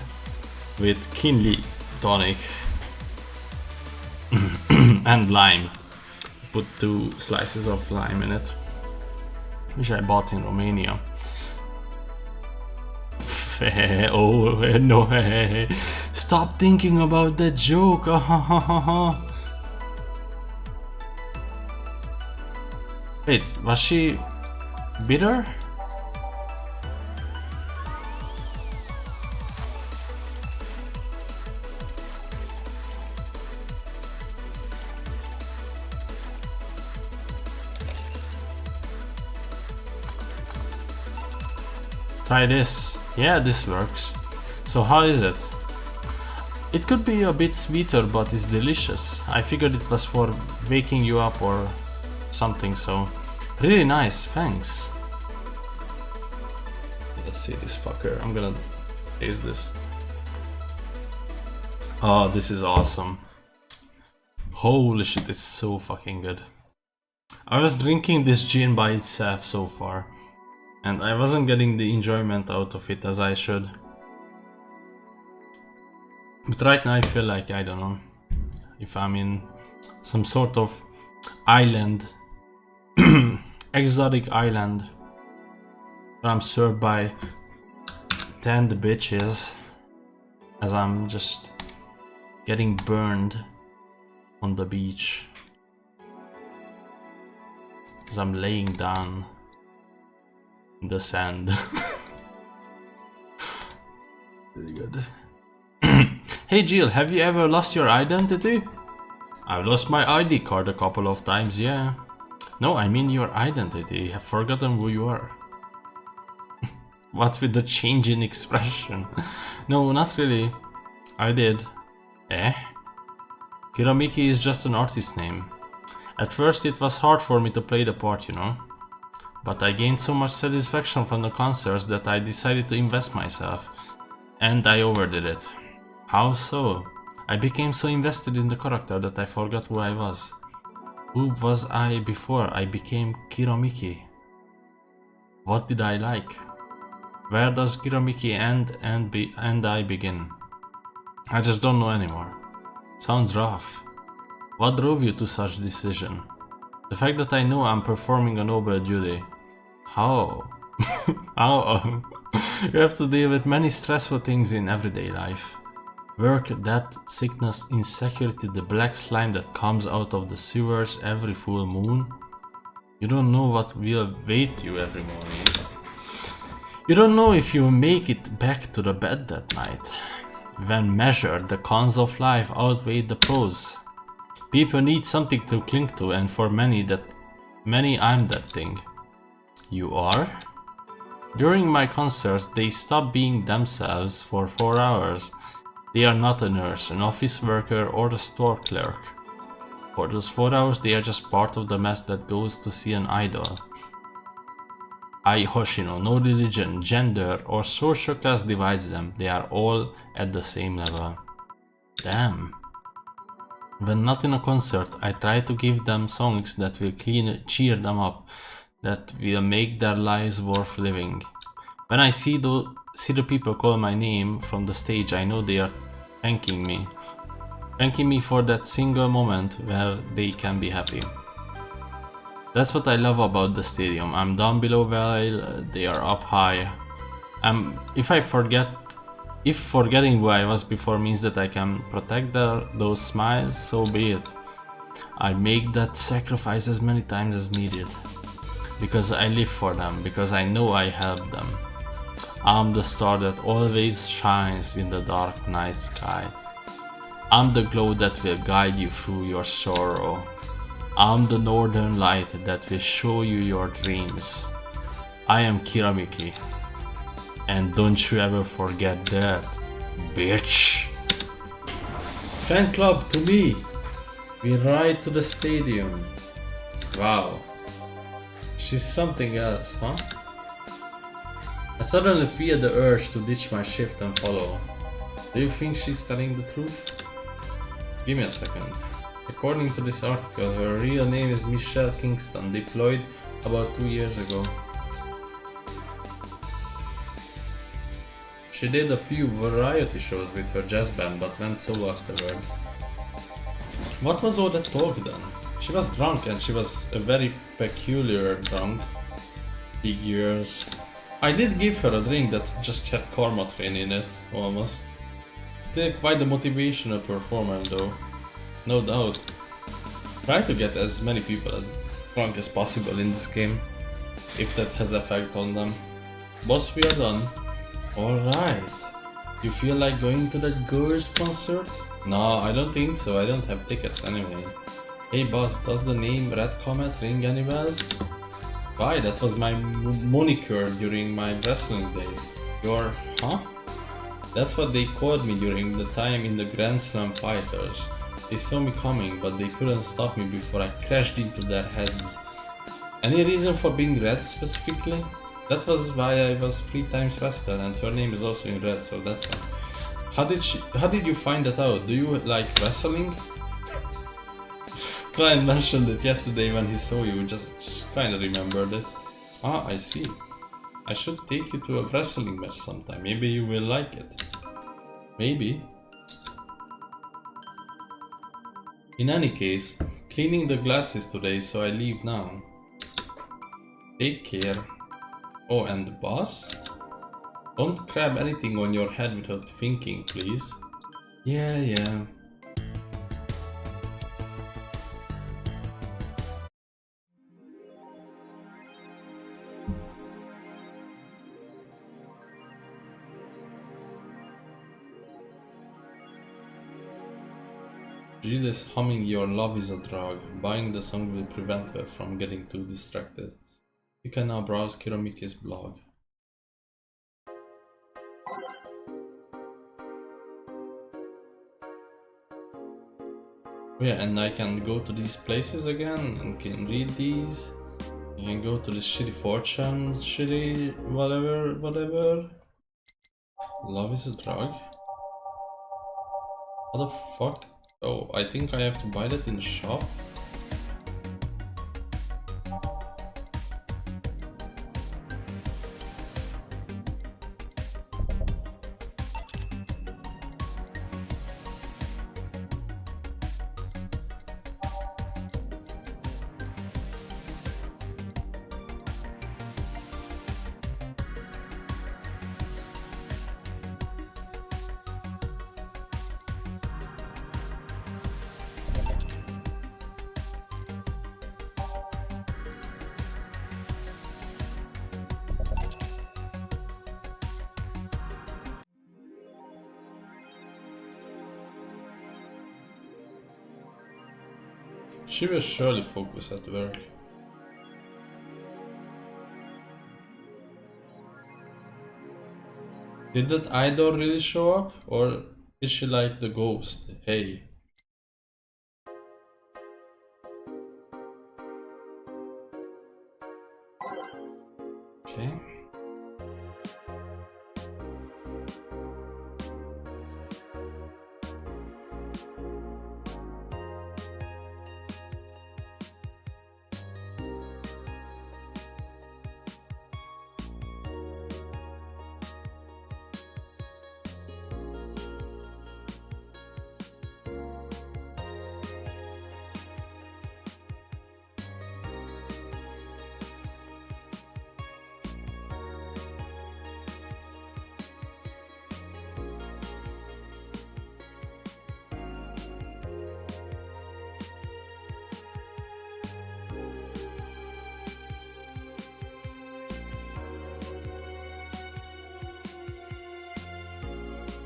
with Kinley tonic and lime. Put 2 slices of lime in it, which I bought in Romania. Oh no, stop thinking about that joke. Wait, was she bitter? Try this. Yeah, this works. So how is it? It could be a bit sweeter, but it's delicious. I figured it was for waking you up or something, so really nice, thanks. Let's see this fucker. I'm gonna taste this. Oh, this is awesome. Holy shit, it's so fucking good. I was drinking this gin by itself so far, and I wasn't getting the enjoyment out of it as I should. But right now I feel like, I don't know, if I'm in some sort of island, exotic island, where I'm served by 10 bitches as I'm just getting burned on the beach, as I'm laying down in the sand. Really good. Hey Jill, have you ever lost your identity? I've lost my ID card a couple of times, yeah. No, I mean your identity. Have forgotten who you are. What's with the change in expression? No, not really. I did. Eh? Kiramiki is just an artist name. At first it was hard for me to play the part, you know. But I gained so much satisfaction from the concerts that I decided to invest myself. And I overdid it. How so? I became so invested in the character that I forgot who I was. Who was I before I became Kiramiki? What did I like? Where does Kiramiki end and I begin? I just don't know anymore. Sounds rough. What drove you to such decision? The fact that I know I'm performing a noble duty. How? How? You have to deal with many stressful things in everyday life. Work, death, sickness, insecurity, the black slime that comes out of the sewers every full moon. You don't know what will await you every morning. You don't know if you make it back to the bed that night. When measured, the cons of life outweigh the pros. People need something to cling to, and for many I'm that thing. You are? During my concerts, they stop being themselves for 4 hours. They are not a nurse, an office worker, or a store clerk. For those 4 hours, they are just part of the mess that goes to see an idol. Ai Hoshino, no religion, gender, or social class divides them. They are all at the same level. Damn. When not in a concert, I try to give them songs that will cheer them up, that will make their lives worth living. When I see the people call my name from the stage, I know they are thanking me. Thanking me for that single moment where they can be happy. That's what I love about the stadium. I'm down below while they are up high. If forgetting who I was before means that I can protect those smiles, so be it. I make that sacrifice as many times as needed. Because I live for them, because I know I help them. I'm the star that always shines in the dark night sky. I'm the glow that will guide you through your sorrow. I'm the northern light that will show you your dreams. I am Kiramiki. And don't you ever forget that. Bitch. Fan club to me. We ride to the stadium. Wow. She's something else, huh? I suddenly feel the urge to ditch my shift and follow. Do you think she's telling the truth? Give me a second. According to this article, her real name is Michelle Kingston, deployed about 2 years ago. She did a few variety shows with her jazz band but went solo afterwards. What was all that talk then? She was drunk and she was a very peculiar drunk. Figures. I did give her a drink that just had karma train in it, almost. Still quite a motivational performer though. No doubt. Try to get as many people as drunk as possible in this game, if that has effect on them. Boss, we are done. Alright. You feel like going to that girls concert? No, I don't think so. I don't have tickets anyway. Hey boss, does the name Red Comet ring any bells? Why, that was my moniker during my wrestling days. Your, huh? That's what they called me during the time in the Grand Slam Fighters. They saw me coming, but they couldn't stop me before I crashed into their heads. Any reason for being red specifically? That was why I was 3 times wrestler, and her name is also in red, so that's why. How did you find that out? Do you like wrestling? Client mentioned it yesterday when he saw you, just kinda remembered it. Ah, I see. I should take you to a wrestling match sometime, maybe you will like it. Maybe. In any case, cleaning the glasses today, so I leave now. Take care. Oh, and the boss? Don't grab anything on your head without thinking, please. Yeah. Jill is humming Your Love is a Drug. Buying the song will prevent her from getting too distracted. You can now browse Kiromiki's blog. Oh yeah, and I can go to these places again and can read these. You can go to the shitty fortune, shitty whatever. Love is a drug. What the fuck? Oh, I think I have to buy that in the shop. She will surely focus at work. Did that idol really show up? Or is she like the ghost? Hey. Okay.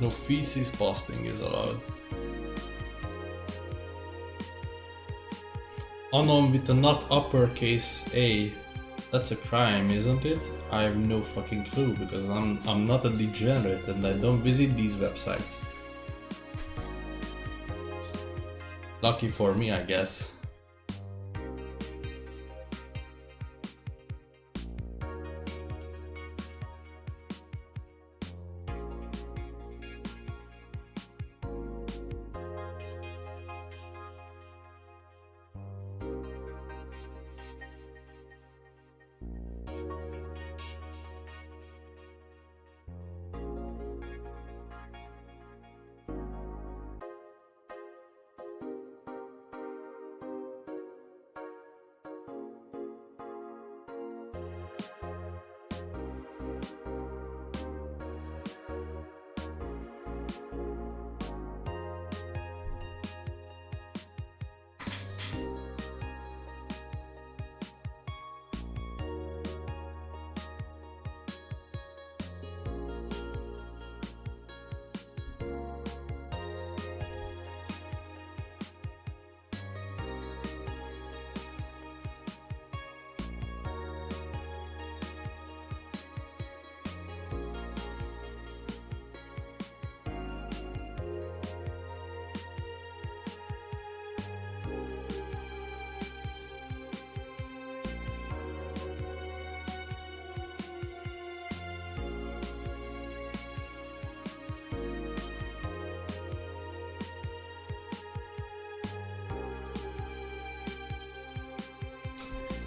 No feces posting is allowed. Unknown with a not uppercase A. That's a crime, isn't it? I have no fucking clue because I'm not a degenerate and I don't visit these websites. Lucky for me, I guess.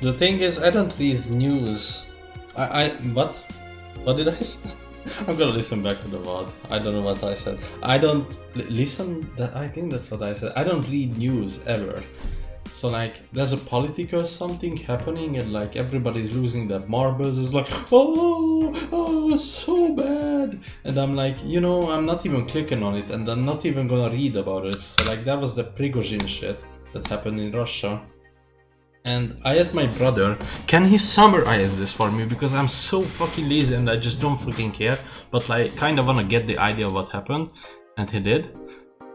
The thing is, I don't read news. What? What did I say? I'm gonna listen back to the VOD. I don't know what I said. I don't listen. I think that's what I said. I don't read news ever. So like, there's a political something happening, and like everybody's losing their marbles. It's like, oh, so bad. And I'm like, I'm not even clicking on it, and I'm not even gonna read about it. So like, that was the Prigozhin shit that happened in Russia. And I asked my brother, can he summarize this for me? Because I'm so fucking lazy and I just don't fucking care. But I kind of want to get the idea of what happened. And he did.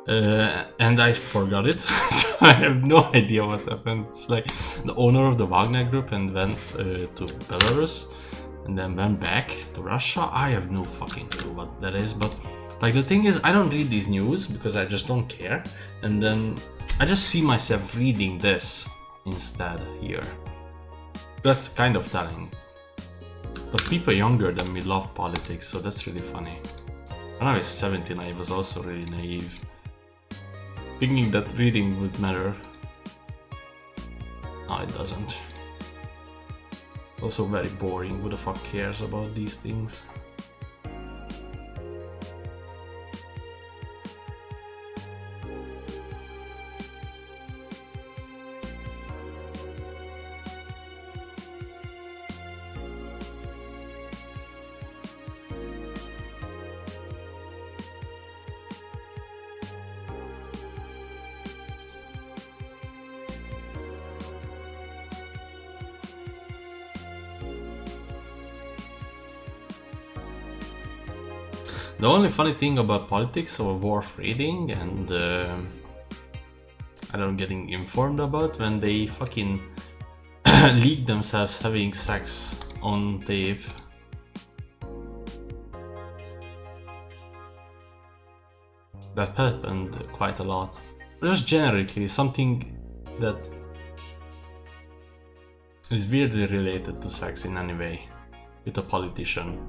And I forgot it. So I have no idea what happened. It's like the owner of the Wagner group and went to Belarus. And then went back to Russia. I have no fucking clue what that is. But like, the thing is, I don't read these news because I just don't care. And then I just see myself reading this instead here. That's kind of telling. But people younger than me love politics, so that's really funny. When I was 17, I was also really naive, thinking that reading would matter. No, it doesn't. Also very boring. Who the fuck cares about these things? The only funny thing about politics or worth reading and I don't getting informed about when they fucking leak themselves having sex on tape. That happened quite a lot. Just generically something that is weirdly related to sex in any way with a politician.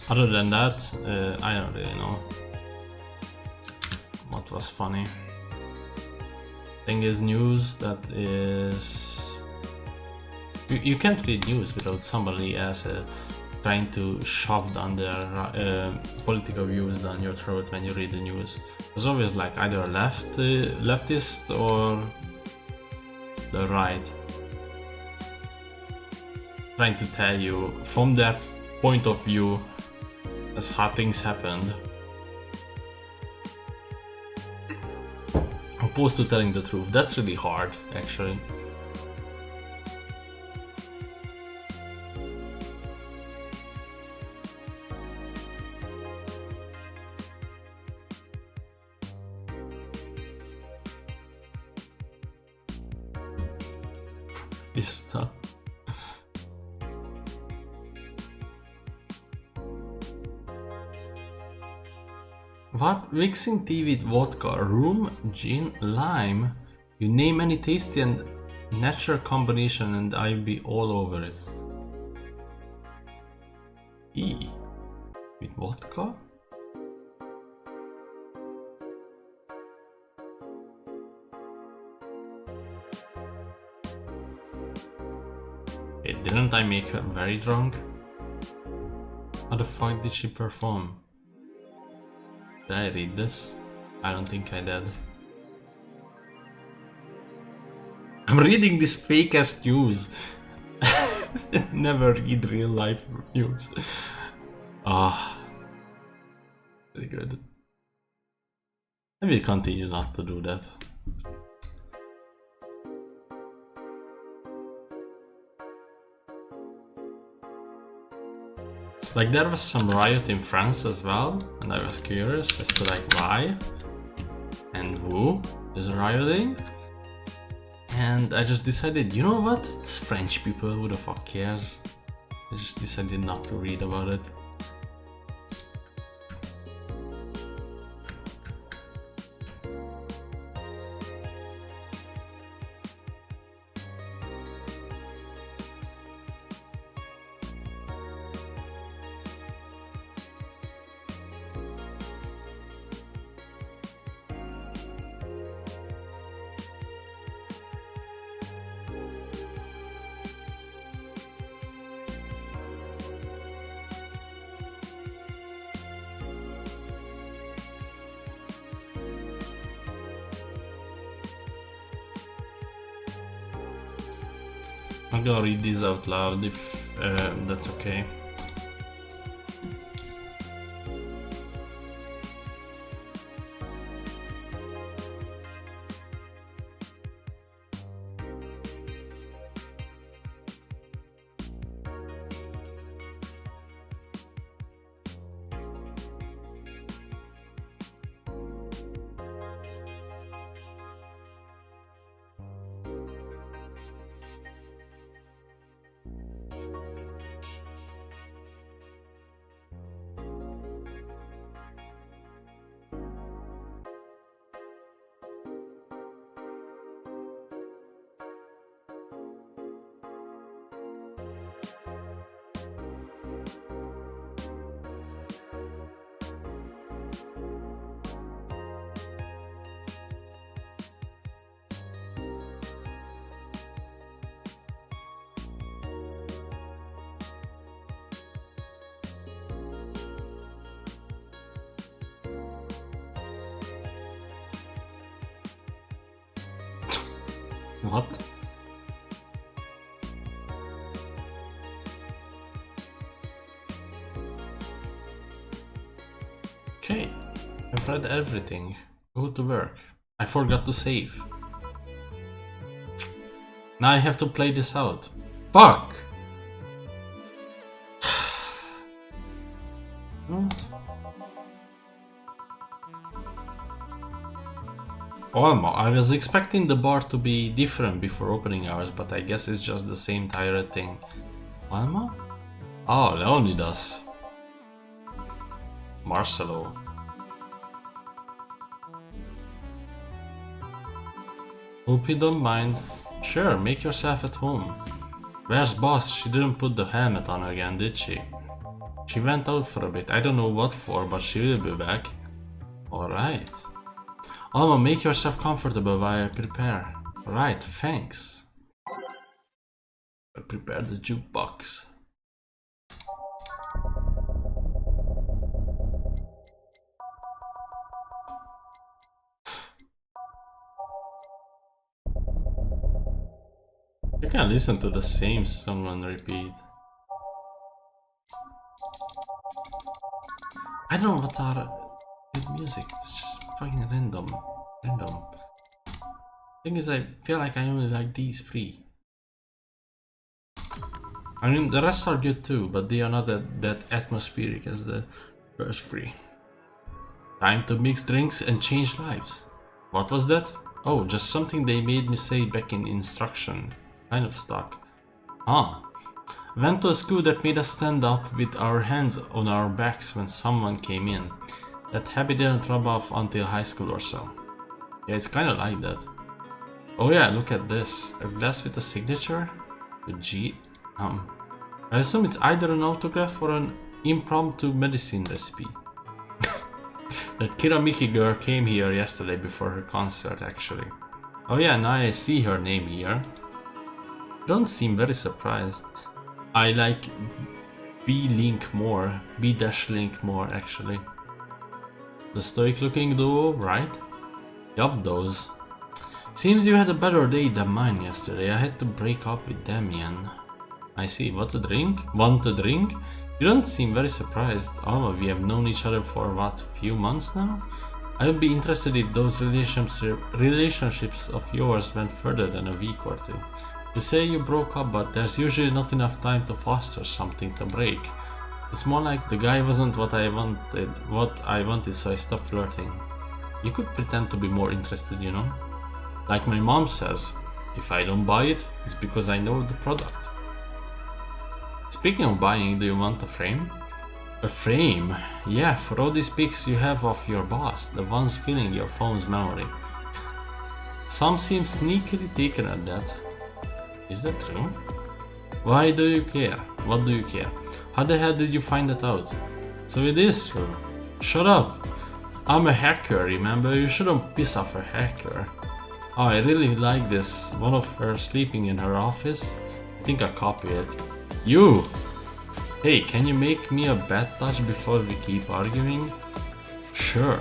Other than that, I don't really know what was funny. Thing is, news that is... You can't read news without somebody else trying to shove down their political views down your throat when you read the news. There's always like either a leftist or the right trying to tell you from their point of view as how things happened. Opposed to telling the truth. That's really hard, actually. Stop. What? Mixing tea with vodka, rum, gin, lime? You name any tasty and natural combination and I'll be all over it. Tea with vodka? Hey, didn't I make her very drunk? How the fuck did she perform? Did I read this? I don't think I did. I'm reading this fake ass news. Never read real life news. Ah, very good. I will continue not to do that. Like there was some riot in France as well, and I was curious as to like why and who is rioting. And I just decided, you know what? It's French people, who the fuck cares? I just decided not to read about it. I'm gonna read these out loud if that's okay. What? Okay, I've read everything. Go to work. I forgot to save. Now I have to play this out. Fuck! Alma, I was expecting the bar to be different before opening hours, but I guess it's just the same tired thing. Alma? Oh, Leonidas. Marcelo. Hope you don't mind. Sure, make yourself at home. Where's boss? She didn't put the helmet on again, did she? She went out for a bit. I don't know what for, but she will be back. Alright. Alma, make yourself comfortable while I prepare. Right, thanks. I prepared the jukebox. You can listen to the same song on repeat. I don't know what are good music. It's just fucking random. Thing is, I feel like I only like these three. I mean, the rest are good too, but they are not that atmospheric as the first three. Time to mix drinks and change lives. What was that? Oh, just something they made me say back in instruction. Kind of stuck. Ah. Went to a school that made us stand up with our hands on our backs when someone came in. That habit didn't rub off until high school or so. Yeah, it's kinda like that. Oh yeah, look at this. A glass with a signature? A G? I assume it's either an autograph or an impromptu medicine recipe. That Kiramiki girl came here yesterday before her concert, actually. Oh yeah, now I see her name here. Don't seem very surprised. I like B-Link more. B-Link more, actually. The stoic looking duo, right? Yup, those. Seems you had a better day than mine yesterday. I had to break up with Damien. I see. What a drink? Want a drink? You don't seem very surprised. Oh, we have known each other for what, few months now? I would be interested if those relationships of yours went further than a week or two. You say you broke up, but there's usually not enough time to foster something to break. It's more like the guy wasn't what I wanted, so I stopped flirting. You could pretend to be more interested, you know? Like my mom says, if I don't buy it, it's because I know the product. Speaking of buying, do you want a frame? A frame? Yeah, for all these pics you have of your boss, the ones filling your phone's memory. Some seem sneakily taken at that. Is that true? Why do you care? What do you care? How the hell did you find that out? So it is true. Shut up! I'm a hacker, remember? You shouldn't piss off a hacker. Oh, I really like this. One of her sleeping in her office. I think I copy it. You! Hey, can you make me a bad touch before we keep arguing? Sure.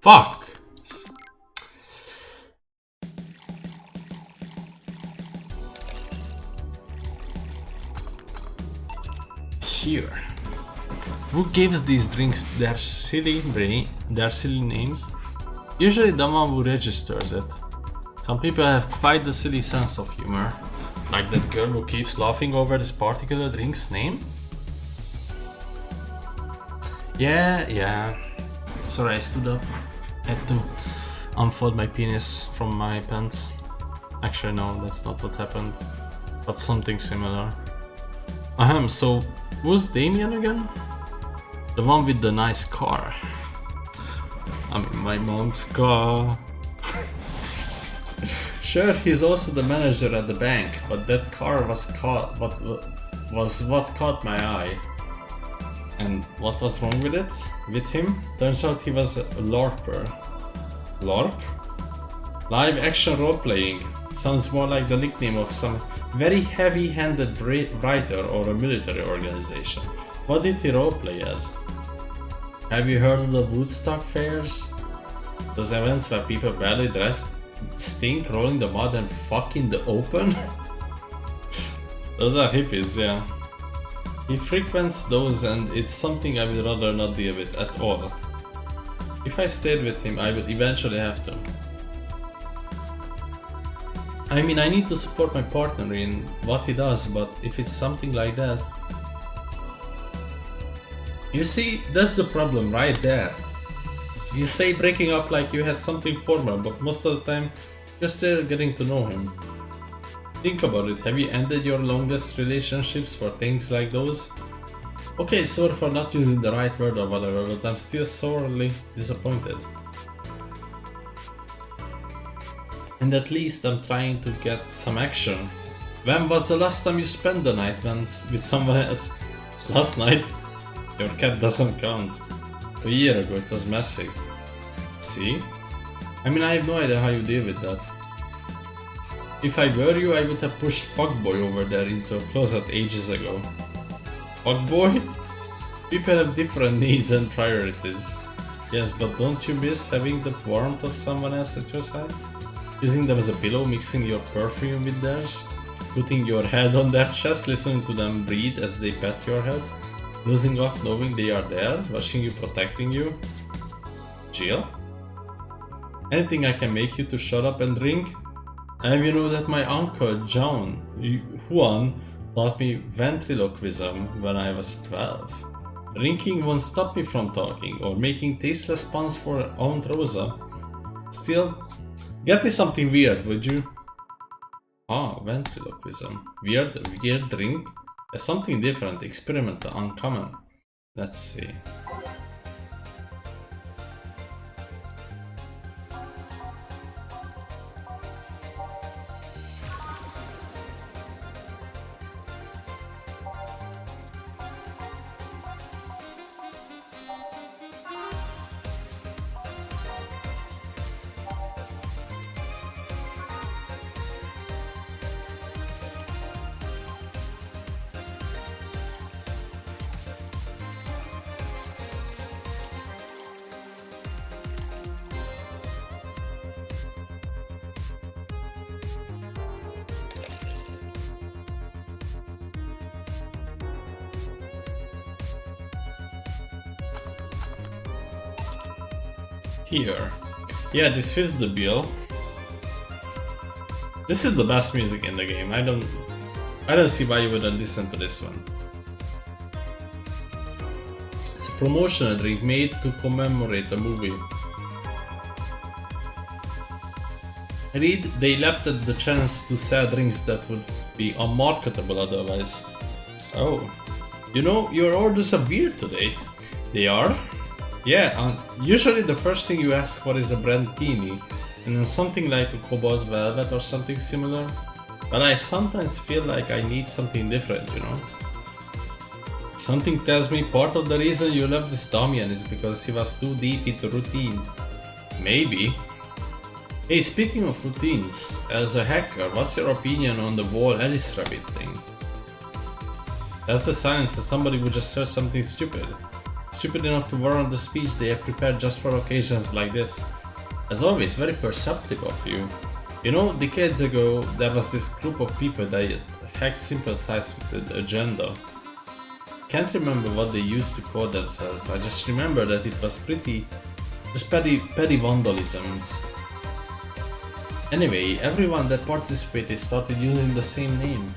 Fuck! Here. Who gives these drinks their silly names? Usually the one who registers it. Some people have quite the silly sense of humor. Like that girl who keeps laughing over this particular drink's name? Yeah. Sorry, I stood up. I had to unfold my penis from my pants. Actually, no, that's not what happened. But something similar. So who's Damien again? The one with the nice car. I mean, my mom's car. Sure, he's also the manager at the bank, but that car was what caught my eye. And what was wrong with it? With him? Turns out he was a LARPer. LARP? Live action role-playing. Sounds more like the nickname of some very heavy-handed writer or a military organization. What did he roleplay as? Have you heard of the Woodstock fairs? Those events where people barely dressed stink, rolling the mud and fuck in the open? Those are hippies, yeah. He frequents those and it's something I would rather not deal with at all. If I stayed with him, I would eventually have to. I mean, I need to support my partner in what he does, but if it's something like that... You see, that's the problem right there. You say breaking up like you had something formal, but most of the time, you're still getting to know him. Think about it, have you ended your longest relationships for things like those? Okay, sorry for not using the right word or whatever, but I'm still sorely disappointed. And at least I'm trying to get some action. When was the last time you spent the night with someone else? Last night? Your cat doesn't count. A year ago it was massive. See? I mean, I have no idea how you deal with that. If I were you, I would have pushed Fuckboy over there into a closet ages ago. Fuckboy? People have different needs and priorities. Yes, but don't you miss having the warmth of someone else at your side? Using them as a pillow, mixing your perfume with theirs? Putting your head on their chest, listening to them breathe as they pat your head? Losing off knowing they are there, watching you, protecting you? Jill? Anything I can make you to shut up and drink? And you know that my uncle Juan taught me ventriloquism when I was 12. Drinking won't stop me from talking or making tasteless puns for Aunt Rosa. Still, get me something weird, would you? Ah, ventriloquism. Weird drink? Something different, experimental, uncommon. Let's see. Here. Yeah, this fits the bill. This is the best music in the game. I don't see why you wouldn't listen to this one. It's a promotional drink made to commemorate a movie. I read they left at the chance to sell drinks that would be unmarketable otherwise. Oh. You know, your orders are beer today. They are? Yeah, usually the first thing you ask for is a brandtini, and then something like a cobalt velvet or something similar. But I sometimes feel like I need something different, you know? Something tells me part of the reason you love this Damian is because he was too deep into routine. Maybe. Hey, speaking of routines, as a hacker, what's your opinion on the wall Alice Rabbit thing? That's the signs that somebody would just search something stupid. Stupid enough to warrant the speech they have prepared just for occasions like this. As always, very perceptive of you. You know, decades ago, there was this group of people that hacked simple sites with an agenda. Can't remember what they used to call themselves, I just remember that it was petty vandalisms. Anyway, everyone that participated started using the same name.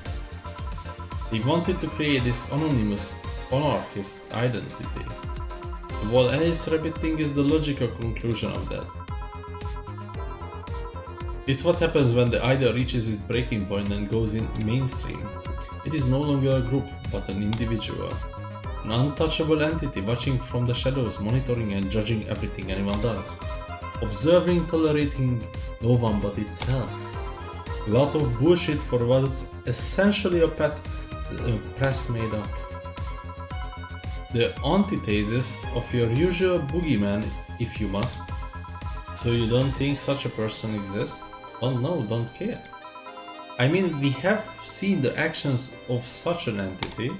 They wanted to create this anonymous anarchist identity. The whole Alice Rabbit thing is the logical conclusion of that. It's what happens when the idea reaches its breaking point and goes in mainstream. It is no longer a group, but an individual. An untouchable entity watching from the shadows, monitoring and judging everything anyone does. Observing, tolerating no one but itself. A lot of bullshit for what's essentially a press made up. The antithesis of your usual boogeyman, if you must. So you don't think such a person exists? Oh no, don't care. I mean, we have seen the actions of such an entity,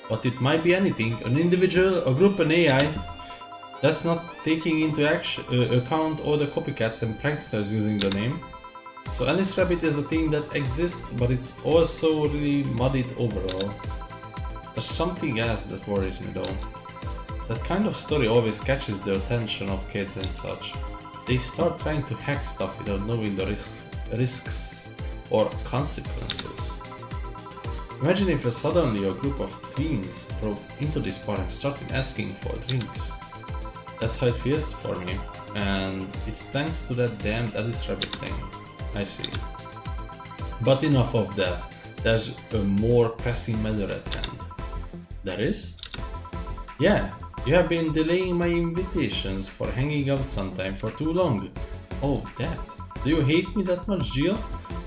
but it might be anything, an individual, a group, an AI. That's not taking into account all the copycats and pranksters using the name. So Alice Rabbit is a thing that exists, but it's also really muddied overall. There's something else that worries me though. That kind of story always catches the attention of kids and such. They start trying to hack stuff without knowing the risks or consequences. Imagine if suddenly a group of tweens broke into this bar and started asking for drinks. That's how it feels for me, and it's thanks to that damned Alice Rabbit thing. I see. But enough of that, there's a more pressing matter at hand. There is? Yeah, you have been delaying my invitations for hanging out sometime for too long. Oh, that. Do you hate me that much, Jill?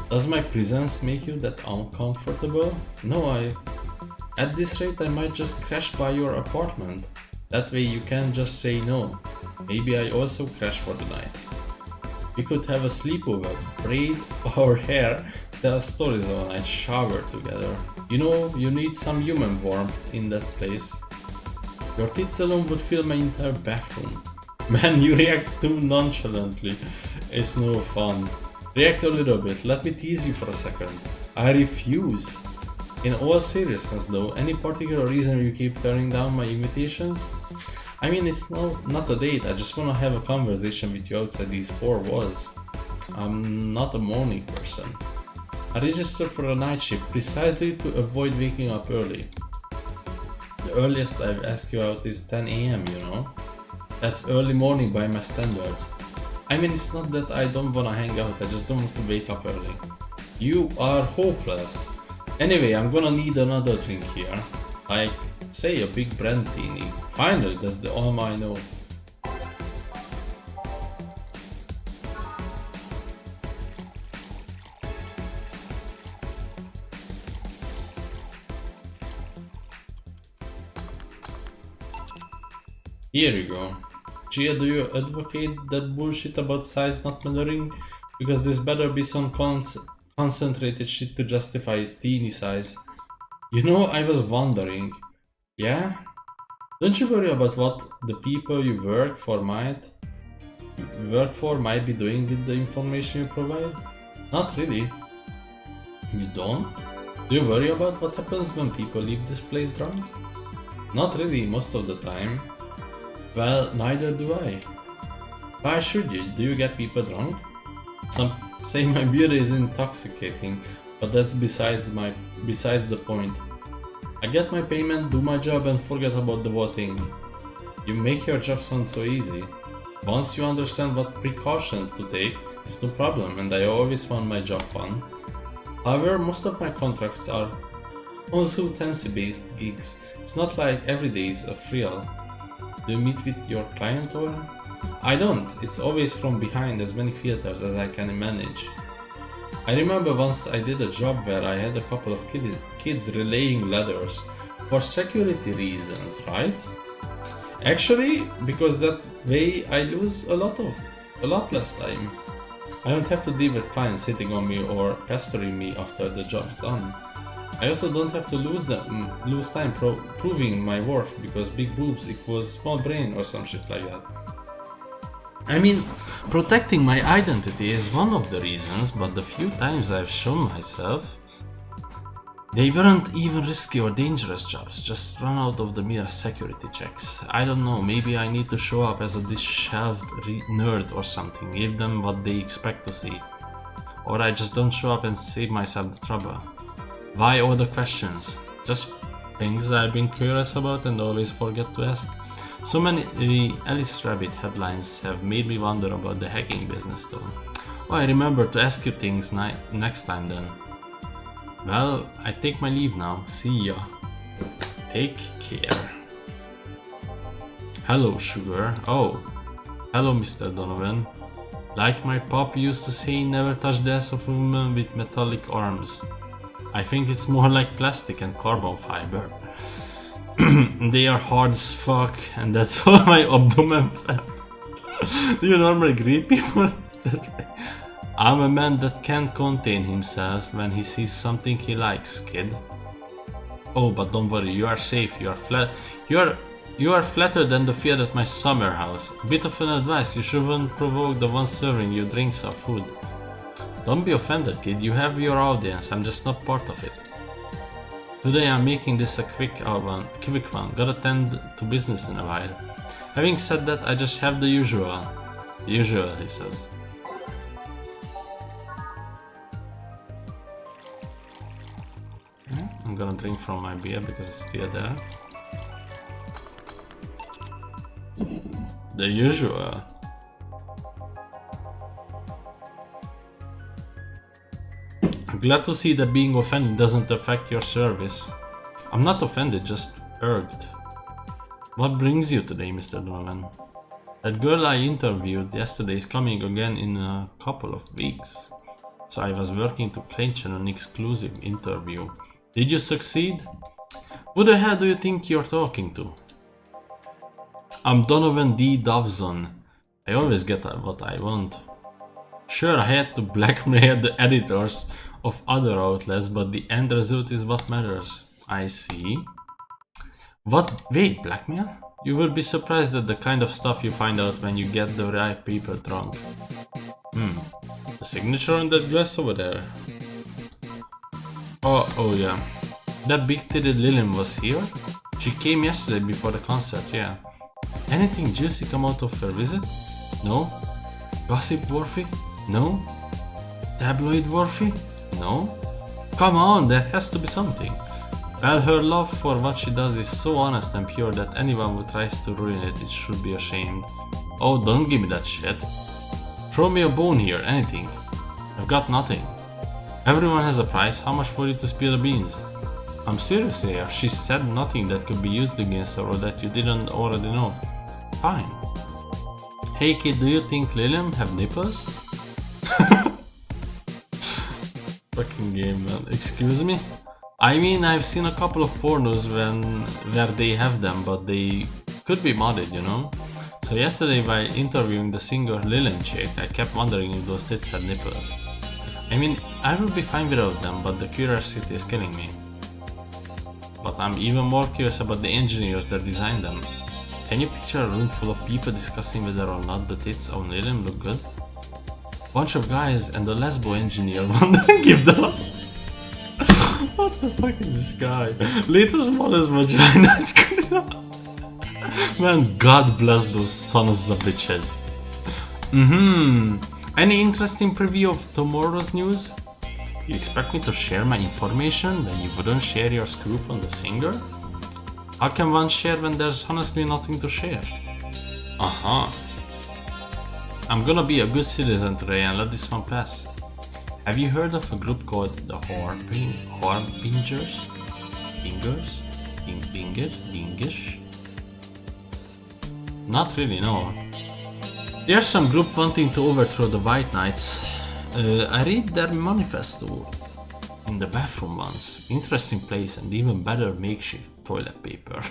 Does my presence make you that uncomfortable? No, at this rate I might just crash by your apartment. That way you can just say no. Maybe I also crash for the night. We could have a sleepover, braid our hair, tell stories all night, shower together. You know, you need some human warmth in that place. Your tits alone would fill my entire bathroom. Man, you react too nonchalantly. It's no fun. React a little bit, let me tease you for a second. I refuse. In all seriousness though, any particular reason you keep turning down my invitations? I mean, it's not a date, I just wanna have a conversation with you outside these four walls. I'm not a morning person. I registered for a night shift precisely to avoid waking up early. The earliest I've asked you out is 10 AM, you know? That's early morning by my standards. I mean, it's not that I don't wanna hang out, I just don't want to wake up early. You are hopeless. Anyway, I'm gonna need another drink here. Like, say a big brandtini. Finally, that's the all I know. Here you go. Gia, do you advocate that bullshit about size not mattering? Because this better be some concentrated shit to justify his teeny size. You know, I was wondering. Yeah? Don't you worry about what the people you work for might be doing with the information you provide? Not really. You don't? Do you worry about what happens when people leave this place drunk? Not really, most of the time. Well, neither do I. Why should you? Do you get people drunk? Some say my beer is intoxicating, but that's besides the point. I get my payment, do my job and forget about the voting. You make your job sound so easy. Once you understand what precautions to take, it's no problem and I always found my job fun. However, most of my contracts are consultancy based gigs. It's not like every day is a thrill. Do you meet with your client or? I don't, it's always from behind as many theaters as I can manage. I remember once I did a job where I had a couple of kids relaying ladders for security reasons, right? Actually, because that way I lose a lot less time. I don't have to deal with clients hitting on me or pestering me after the job's done. I also don't have to lose time proving my worth because big boobs equals small brain or some shit like that. I mean, protecting my identity is one of the reasons, but the few times I've shown myself, they weren't even risky or dangerous jobs, just run out of the mere security checks. I don't know, maybe I need to show up as a disheveled nerd or something, give them what they expect to see. Or I just don't show up and save myself the trouble. Why all the questions? Just things I've been curious about and always forget to ask. So many Alice Rabbit headlines have made me wonder about the hacking business though. Oh, I remember to ask you things next time then. Well, I take my leave now. See ya. Take care. Hello, Sugar. Oh, hello, Mr. Donovan. Like my pop used to say, never touch the ass of a woman with metallic arms. I think it's more like plastic and carbon fiber. They are hard as fuck, and that's all my abdomen fat. Do you normally greet people that way? I'm a man that can't contain himself when he sees something he likes, kid. Oh, but don't worry, you are safe. You are flatter than the field at my summer house. Bit of an advice: you shouldn't provoke the one serving you drinks or food. Don't be offended, kid. You have your audience. I'm just not part of it. Today I'm making this a quick one. Gotta tend to business in a while. Having said that, I just have the usual. The usual, he says. I'm gonna drink from my beer because it's still there. The usual. I'm glad to see that being offended doesn't affect your service. I'm not offended, just irked. What brings you today, Mr. Donovan? That girl I interviewed yesterday is coming again in a couple of weeks. So I was working to clinch an exclusive interview. Did you succeed? Who the hell do you think you're talking to? I'm Donovan D. Dovson. I always get what I want. Sure, I had to blackmail the editors of other outlets, but the end result is what matters. I see. What? Wait, blackmail? You will be surprised at the kind of stuff you find out when you get the right people drunk. The signature on that glass over there. Oh yeah. That big-titted Lillian was here? She came yesterday before the concert, yeah. Anything juicy come out of her visit? No? Gossip worthy? No? Tabloid worthy? No? Come on, there has to be something. Well, her love for what she does is so honest and pure that anyone who tries to ruin it should be ashamed. Oh, don't give me that shit. Throw me a bone here, anything. I've got nothing. Everyone has a price, how much for you to spill the beans? I'm serious here, she said nothing that could be used against her or that you didn't already know. Fine. Hey kid, do you think Lilium have nipples? Fucking game, man. Excuse me? I mean, I've seen a couple of pornos where they have them, but they could be modded, you know? So yesterday while interviewing the singer Lillian chick, I kept wondering if those tits had nipples. I mean, I would be fine without them, but the curiosity is killing me. But I'm even more curious about the engineers that designed them. Can you picture a room full of people discussing whether or not the tits on Lillian look good? Bunch of guys and the lesbo engineer wondering if those... What the fuck is this guy? Latest modest vagina is good enough. Man, God bless those sons of bitches. Any interesting preview of tomorrow's news? You expect me to share my information when you wouldn't share your scoop on the singer? How can one share when there's honestly nothing to share? I'm gonna be a good citizen today and let this one pass. Have you heard of a group called the Harbingers? Bingish? Not really, no. There's some group wanting to overthrow the White Knights. I read their manifesto in the bathroom once. Interesting place and even better makeshift toilet paper.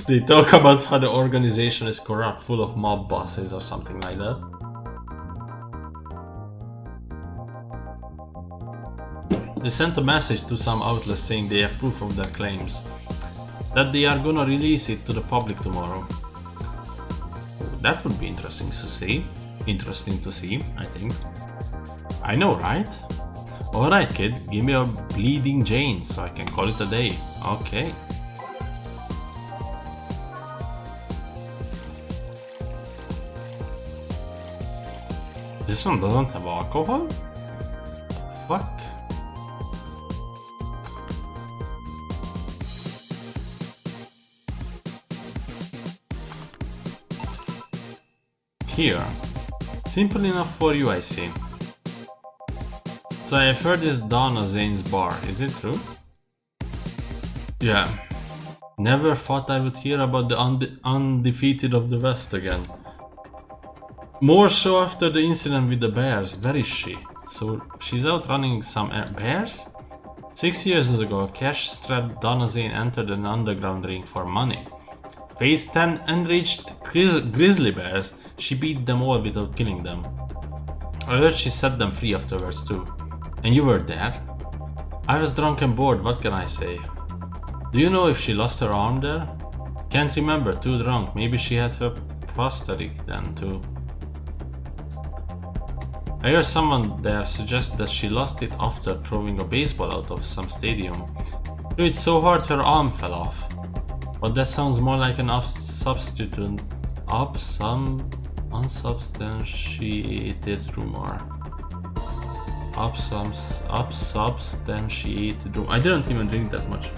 They talk about how the organization is corrupt, full of mob bosses or something like that. They sent a message to some outlets saying they approve of their claims, that they are gonna release it to the public tomorrow. That would be interesting to see. I think. I know, right? Alright kid, give me a bleeding Jane so I can call it a day. Okay. This one doesn't have alcohol? Fuck. Here. Simple enough for you, I see. So I've heard this Donna Zane's bar, is it true? Yeah. Never thought I would hear about the undefeated of the West again. More so after the incident with the bears. Where is she? So she's out running some bears? 6 years ago, a cash-strapped Donna Zane entered an underground ring for money. Faced 10 enraged grizzly bears. She beat them all without killing them. I heard she set them free afterwards too. And you were there? I was drunk and bored, what can I say? Do you know if she lost her arm there? Can't remember, too drunk. Maybe she had her prosthetic then too. I heard someone there suggest that she lost it after throwing a baseball out of some stadium. Threw it so hard her arm fell off. But that sounds more like an unsubstantiated rumor. Unsubstantiated rumor. I didn't even drink that much.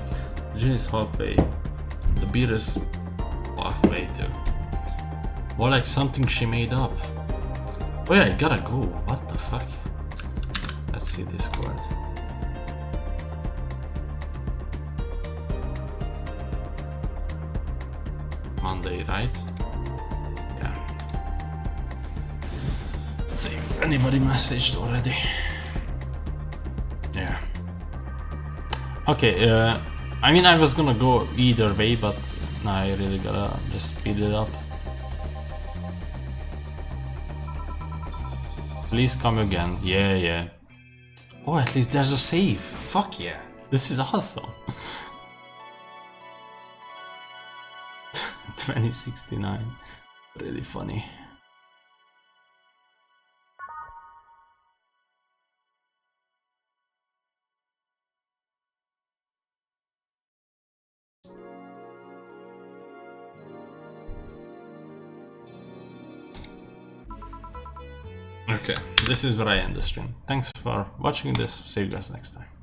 The gin is halfway. The beer is halfway too. More like something she made up. Oh yeah, I gotta go. What the fuck? Let's see Discord. Monday, right? Yeah. Let's see if anybody messaged already. Yeah. Okay, I mean I was gonna go either way, but now I really gotta just speed it up. Please come again. Yeah, yeah. Oh, at least there's a save. Fuck yeah. This is awesome. 2069. Really funny. Okay, this is where I end the stream. Thanks for watching this. See you guys next time.